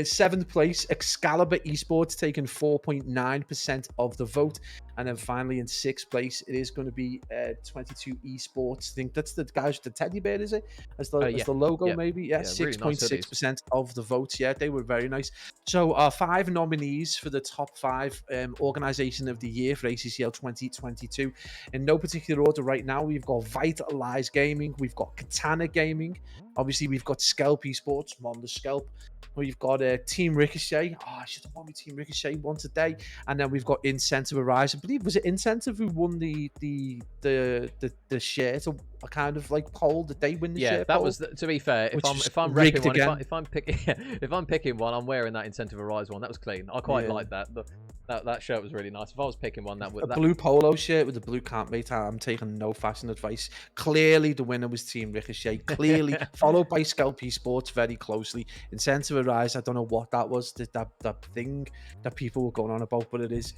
C: 7th place, Excalibur Esports taking 4.9% of the vote. And then finally in 6th place, it is going to be 22 Esports. I think that's the guys with the teddy bear, is it? As the logo, maybe? Yeah, 6.6% of the votes. Yeah, they were very nice. So our 5 nominees for the top 5 organization of the year for ACCL 2022. In no particular order right now, we've got Vitalize Gaming, we've got Katana Gaming, obviously we've got Skelp Esports, Monda Skelp. We've got Team Ricochet. I should have won with Team Ricochet one today. And then we've got Incentive Arise. I believe, was it Incentive who won the shirt, a kind of like poll? Did they win the shirt?
B: Yeah, that
C: poll?
B: was to be fair. If I'm
C: rigged
B: repping one,
C: again.
B: if I'm picking one, I'm wearing that Incentive Arise one. That was clean. I quite like that. That shirt was really nice. If I was picking one, that would
C: blue polo shirt with the blue campmate. I'm taking no fashion advice. Clearly, the winner was Team Ricochet. Clearly, followed by Skelp Esports very closely. Incentive Arise. I don't know what that was. That thing that people were going on about, but it is.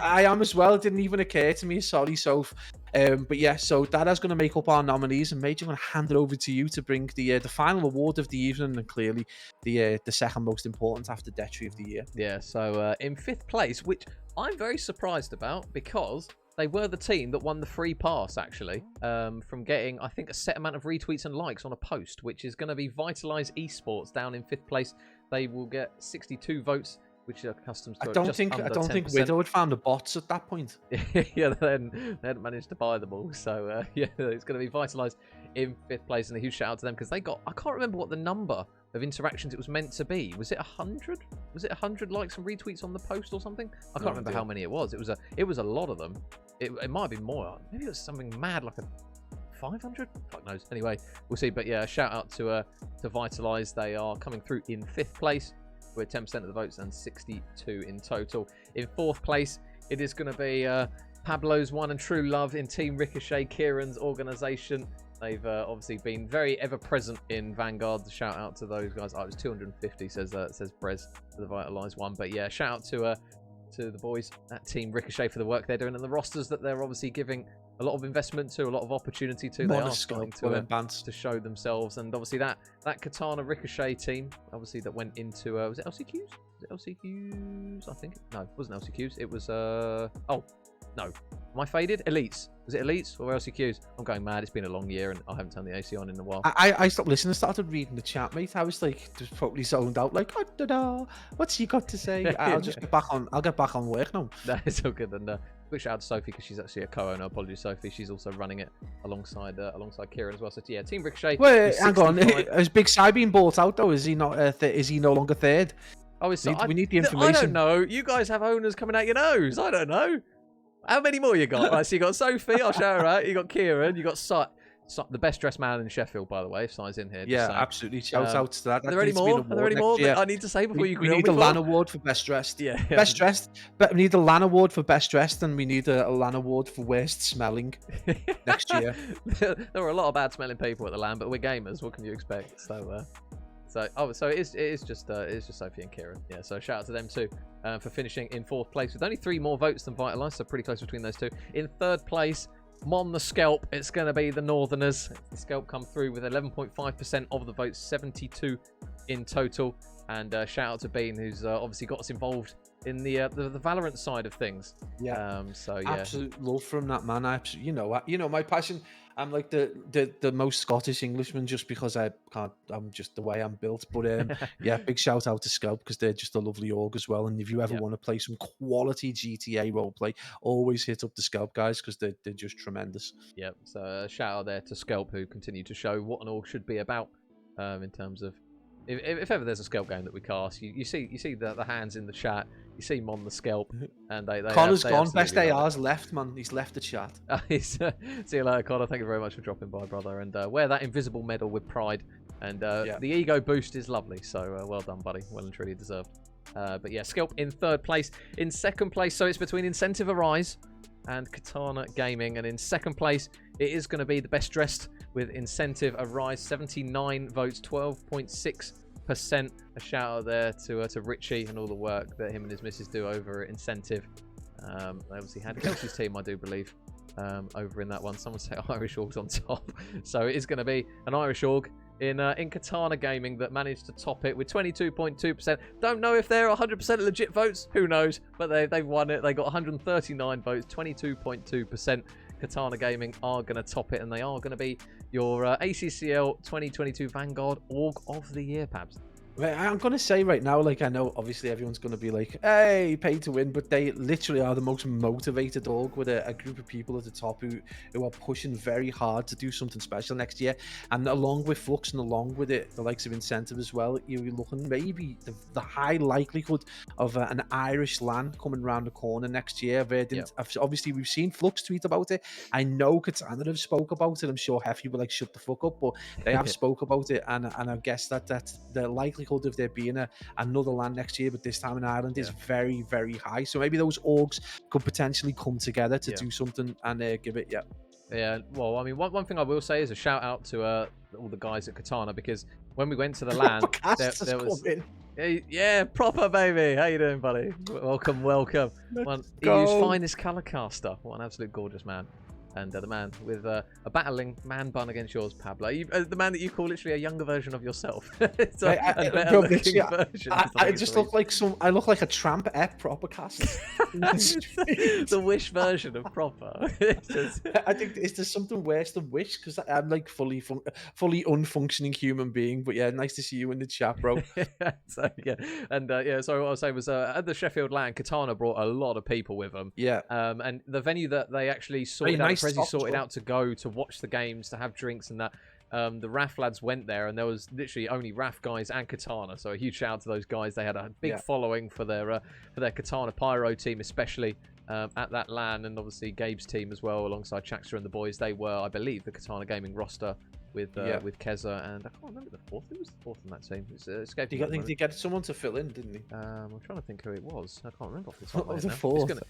C: I am as well. It didn't even occur to me. Sorry, Soph. But yeah, so that is going to make up our nominees, and Major, I'm going to hand it over to you to bring the final award of the evening, and clearly the second most important after Detry of the year.
B: Yeah. So in 5th place, which I'm very surprised about because they were the team that won the free pass actually from getting, I think, a set amount of retweets and likes on a post, which is going to be Vitalize Esports down in 5th place. They will get 62 votes, which are accustomed to. I don't
C: think Widow had found the bots at that point.
B: Yeah, they hadn't managed to buy them all. So yeah, it's going to be Vitalized in 5th place, and a huge shout out to them because they got. I can't remember what the number of interactions it was meant to be. Was it 100? Was it 100 likes and retweets on the post or something? I can't remember how many it was. It was a lot of them. It might have been more. Maybe it was something mad like a 500? Fuck knows. Anyway, we'll see. But yeah, shout out to Vitalize. They are coming through in 5th place with 10% of the votes and 62 in total. In 4th place, it is going to be Pablo's One and True Love in Team Ricochet, Kieran's organisation. They've obviously been very ever present in Vanguard. Shout out to those guys. Oh, it was 250, says Brez for the Vitalize one. But yeah, shout out to the boys at Team Ricochet for the work they're doing and the rosters that they're obviously giving a lot of investment to, a lot of opportunity to. They are starting to show themselves, and obviously that Katana Ricochet team, obviously that went into was it LCQs? Was it LCQs? I think no, it wasn't LCQs. It was oh no, am I faded? Elites. Was it Elites or LCQs? I'm going mad. It's been a long year and I haven't turned the AC on in a while.
C: I stopped listening. I started reading the chat, mate. I was like just totally zoned out. Like, oh, da-da. What's he got to say? I'll just get back on. I'll get back on work now.
B: No, it's all good. And quick shout out to Sophie because she's actually a co-owner. Apologies, Sophie. She's also running it alongside Kieran as well. So yeah, Team Ricochet.
C: Wait, hang on. Has Big Sai been bought out though? Is he not? Is he no longer third?
B: Oh,
C: we need the information.
B: I don't know. You guys have owners coming out your nose. I don't know. How many more you got? Right, so you got Sophie, I'll show her out. You got Kieran, you got the best dressed man in Sheffield, by the way. If Sai's in here.
C: Yeah, absolutely. Shouts out to that.
B: Are there any more? Are there any more that I need to say before you
C: We need a LAN award for best dressed.
B: Yeah.
C: Best dressed. But we need a LAN award for best dressed, and we need a LAN award for worst smelling next year.
B: There were a lot of bad smelling people at the LAN, but we're gamers. What can you expect? So it is just Sophie and Kieran. Yeah, so shout out to them too for finishing in 4th place with only 3 more votes than Vitalize, so pretty close between those two. In 3rd place, Mon the Scalp. It's going to be the Northerners. The Scalp come through with 11.5% of the votes, 72 in total. And shout out to Bean, who's obviously got us involved in the Valorant side of things.
C: Yeah.
B: So yeah,
C: absolute love from that man. You know my passion. I'm like the most Scottish Englishman just because I'm just the way I'm built. But yeah, big shout out to Scope because they're just a lovely org as well. And if you ever want to play some quality GTA roleplay, always hit up the Scope guys because they're just tremendous.
B: Yep. So shout out there to Scope who continue to show what an org should be about in terms of if ever there's a Scalp game that we cast, you see the hands in the chat. You see Mon the Scalp, and they
C: Connor's gone. Best AR's left, man. He's left the chat.
B: See you later, Connor. Thank you very much for dropping by, brother. And wear that invisible medal with pride. And the ego boost is lovely. So well done, buddy. Well and truly deserved. But yeah, Scalp in 3rd place. In 2nd place, so it's between Incentive Arise and Katana Gaming. And in 2nd place, it is going to be the best dressed with Incentive Arise. 79 votes, 12.6%. A shout out there to Richie and all the work that him and his missus do over at Incentive. They obviously had Kelsey's team, I do believe, over in that one. Someone say Irish Org's on top. So it is going to be an Irish Org in Katana Gaming that managed to top it with 22.2%. Don't know if they're 100% legit votes. Who knows? But they've won it. They got 139 votes, 22.2%. Katana Gaming are going to top it, and they are going to be your ACCL 2022 Vanguard Org of the Year, Pabs.
C: I'm going to say right now, like, I know obviously everyone's going to be like, hey, pay to win, but they literally are the most motivated org with a group of people at the top who are pushing very hard to do something special next year. And along with Flux and along with it, the likes of Incentive as well, you're looking maybe the high likelihood of an Irish LAN coming around the corner next year. Obviously, we've seen Flux tweet about it. I know Katana have spoke about it. I'm sure Heffy will like shut the fuck up, but they have spoke about it. And I guess that's the likelihood of there being another LAN next year, but this time in Ireland is very, very high. So maybe those orgs could potentially come together to do something and give it,
B: Yeah, well, I mean, one thing I will say is a shout out to all the guys at Katana, because when we went to the LAN, there was... Yeah, proper baby. How you doing, buddy? Welcome. EU's finest colour caster. What an absolute gorgeous man. And the man with a battling man bun against yours, Pablo. The man that you call literally a younger version of yourself. It's a better looking version.
C: I just look like I look like a tramp at proper cast.
B: The Wish version of proper.
C: I think is there something worse than Wish? Because I'm like fully unfunctioning human being. But yeah, nice to see you in the chat, bro.
B: So yeah, and so what I was saying was at the Sheffield LAN, Katana brought a lot of people with them.
C: Yeah.
B: And the venue that they actually sorted out. Prezi sorted out to go to watch the games, to have drinks and that. The RAF lads went there, and there was literally only RAF guys and Katana. So a huge shout out to those guys. They had a big following for their Katana Pyro team, especially. at that LAN, and obviously Gabe's team as well, alongside Chaxter and the boys. They were, I believe, the Katana Gaming roster with Keza, and I can't remember the fourth. Who was the fourth in that team?
C: He get someone to fill in, didn't he?
B: I'm trying to think who it was. I can't remember off the top
C: What
B: of
C: was
B: my
C: the
B: head.
C: fourth?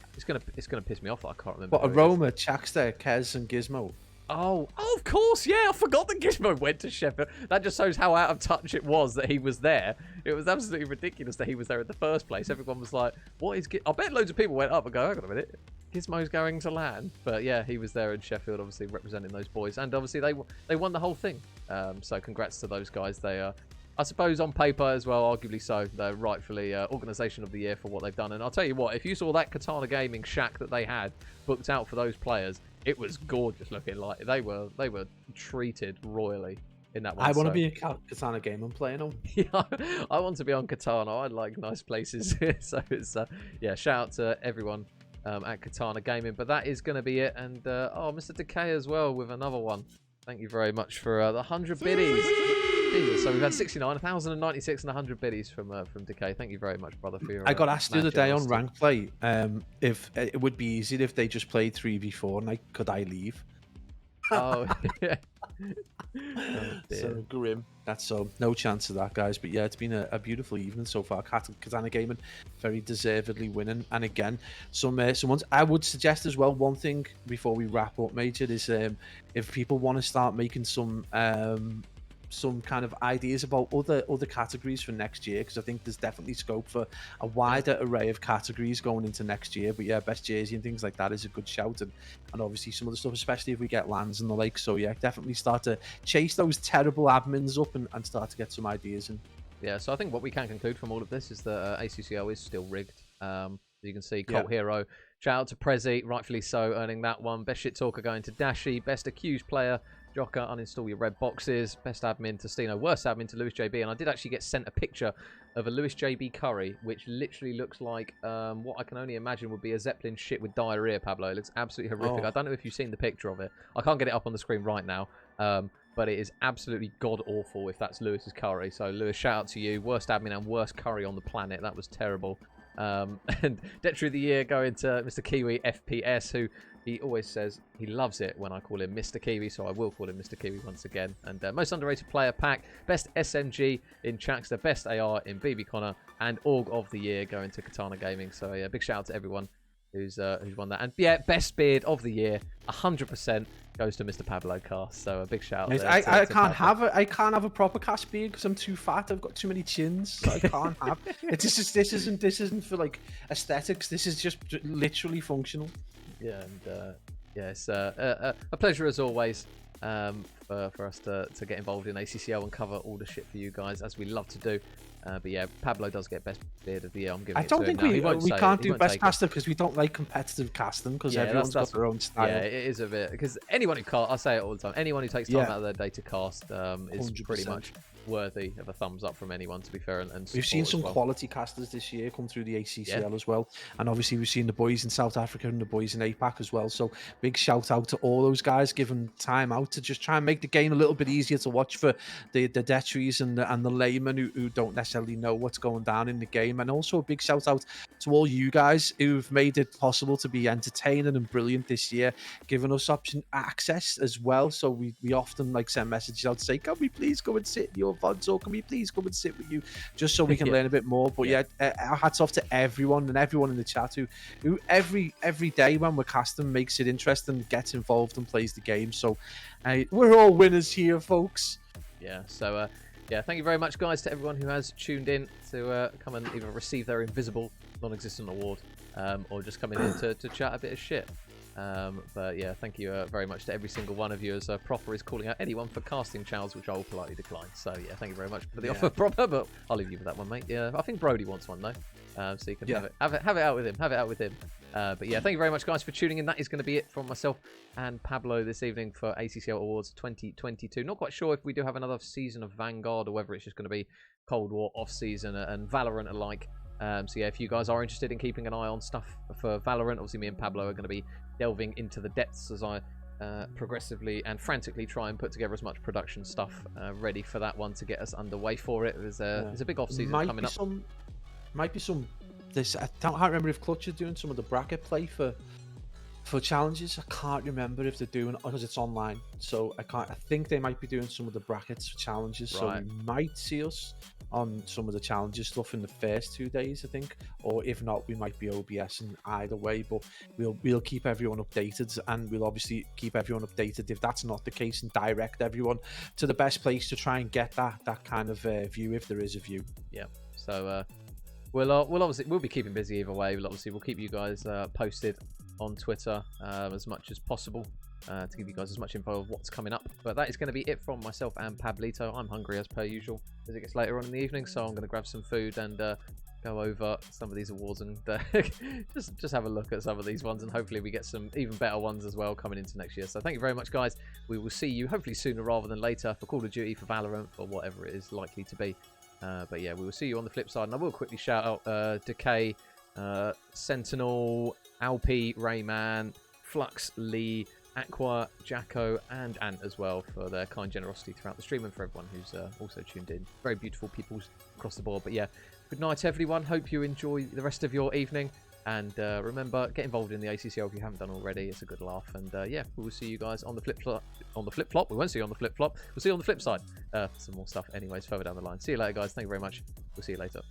B: It's gonna piss me off that I can't remember.
C: But Aroma, Chaxter, Kez, and Gizmo.
B: Oh, of course, yeah. I forgot that Gizmo went to Sheffield. That just shows how out of touch it was that he was there. It was absolutely ridiculous that he was there in the first place. Everyone was like, "What is?" I bet loads of people went up and go, "Hang on a minute, Gizmo's going to LAN." But yeah, he was there in Sheffield, obviously representing those boys, and obviously they won the whole thing. So congrats to those guys. They I suppose on paper as well, arguably so, they're rightfully Organisation of the Year for what they've done. And I'll tell you what, if you saw that Katana Gaming shack that they had booked out for those players, it was gorgeous looking. Like they were treated royally in that one.
C: I want to be a Katana Gaming playing on.
B: Yeah, I want to be on Katana. I like nice places. So it's yeah, shout out to everyone at Katana Gaming. But that is going to be it. And oh, Mr. Decay as well with another one. Thank you very much for the 100 biddies. Jesus, so we've had 69, 1,096 and 100 biddies from Decay. Thank you very much, brother, for your
C: I got asked the other day on rank play if it would be easy if they just played 3v4 and could I leave?
B: Oh, yeah. Oh,
C: so grim. That's so no chance of that, guys. But yeah, it's been a beautiful evening so far. Katana Gaming very deservedly winning. And again, someone's I would suggest as well, one thing before we wrap up, Major, is if people want to start making some kind of ideas about other categories for next year, because I think there's definitely scope for a wider array of categories going into next year. But yeah, best jersey and things like that is a good shout, and obviously some of the stuff, especially if we get lands and the like. So yeah, definitely start to chase those terrible admins up and start to get some ideas. And
B: yeah, so I think what we can conclude from all of this is that ACCL is still rigged. You can see Colt Hero, shout out to Prezi, rightfully so, earning that one. Best shit talker going to Dashi, best accused player Jocker, uninstall your red boxes. Best admin to Stino, worst admin to Lewis JB. And I did actually get sent a picture of a Lewis JB curry, which literally looks like what I can only imagine would be a Zeppelin shit with diarrhea, Pablo. It looks absolutely horrific. I don't know if you've seen the picture of it. I can't get it up on the screen right now. But it is absolutely god-awful if that's Lewis's curry. So, Lewis, shout out to you. Worst admin and worst curry on the planet. That was terrible. And Detry of the Year going to Mr. Kiwi FPS, who he always says he loves it when I call him Mr. Kiwi, so I will call him Mr. Kiwi once again. And most underrated player pack, best SMG in Chaxter, best AR in BB Connor, and Org of the Year going to Katana Gaming. So yeah, big shout out to everyone who's won that. And yeah, best beard of the year, 100% goes to Mr. Pablo Cast. So a big shout out.
C: I can't have a proper cast beard because I'm too fat. I've got too many chins. So I can't have. This isn't for like aesthetics. This is just literally functional.
B: Yeah, and yeah, it's a pleasure as always for us to get involved in ACCL and cover all the shit for you guys, as we love to do. But yeah, Pablo does get best beard of the year. I'm giving
C: I
B: it to
C: don't think
B: him.
C: we can't do best caster because we don't like competitive casting because everyone's got their own style.
B: Yeah, it is a bit, because anyone who cast, I say it all the time, anyone who takes time out of their day to cast is 100%. Pretty much worthy of a thumbs up from anyone, to be fair. And
C: we've seen some quality casters this year come through the ACCL as well, and obviously we've seen the boys in South Africa and the boys in APAC as well. So big shout out to all those guys giving time out to just try and make the game a little bit easier to watch for the Detries and the laymen who don't necessarily know what's going down in the game. And also a big shout out to all you guys who've made it possible to be entertaining and brilliant this year, giving us option access as well. So we often like send messages out to say, can we please go and sit in your VODs, or can we please come and sit with you, just so we can learn a bit more. But our hats off to everyone and everyone in the chat who every day when we're casting makes it interesting, gets involved and plays the game. So we're all winners here, folks.
B: Yeah, so yeah, thank you very much, guys, to everyone who has tuned in to come and either receive their invisible non-existent award or just coming in to chat a bit of shit. But yeah, thank you very much to every single one of you, as Proper is calling out anyone for casting channels, which I will politely decline. So yeah, thank you very much for the offer, Proper, but I'll leave you with that one, mate. Yeah, I think Brody wants one though, so you can have it out with him. Have it out with him. But yeah, thank you very much, guys, for tuning in. That is going to be it from myself and Pablo this evening for ACCL Awards 2022. Not quite sure if we do have another season of Vanguard or whether it's just going to be Cold War off-season and Valorant alike. So yeah, if you guys are interested in keeping an eye on stuff for Valorant, obviously me and Pablo are going to be delving into the depths as I progressively and frantically try and put together as much production stuff ready for that one to get us underway for it. There's a big off-season coming up.
C: Might be some this. I can't remember if Clutch are doing some of the bracket play for challenges. I can't remember if they're doing it because it's online. So I think they might be doing some of the brackets for challenges.
B: Right.
C: So we might see us on some of the challenges stuff in the first 2 days, I think. Or if not, we might be OBS in either way. But we'll keep everyone updated, and we'll obviously keep everyone updated if that's not the case, and direct everyone to the best place to try and get that kind of view, if there is a view.
B: Yeah. So we'll be keeping busy either way. We'll keep you guys posted on Twitter as much as possible to give you guys as much info of what's coming up. But that is going to be it from myself and Pablito. I'm hungry as per usual as it gets later on in the evening, so I'm going to grab some food and go over some of these awards and just have a look at some of these ones, and hopefully we get some even better ones as well coming into next year. So thank you very much, guys. We will see you hopefully sooner rather than later for Call of Duty, for Valorant, for whatever it is likely to be. But yeah, we will see you on the flip side. And I will quickly shout out Decay, Sentinel, Alpi, Rayman, Flux, Lee, Aqua, Jacko, and Ant as well for their kind generosity throughout the stream, and for everyone who's also tuned in. Very beautiful people across the board. But yeah, good night everyone. Hope you enjoy the rest of your evening. And remember, get involved in the ACCL if you haven't done already. It's a good laugh. And yeah, we will see you guys on the flip flop. We won't see you on the flip flop. We'll see you on the flip side for some more stuff anyways further down the line. See you later, guys. Thank you very much. We'll see you later.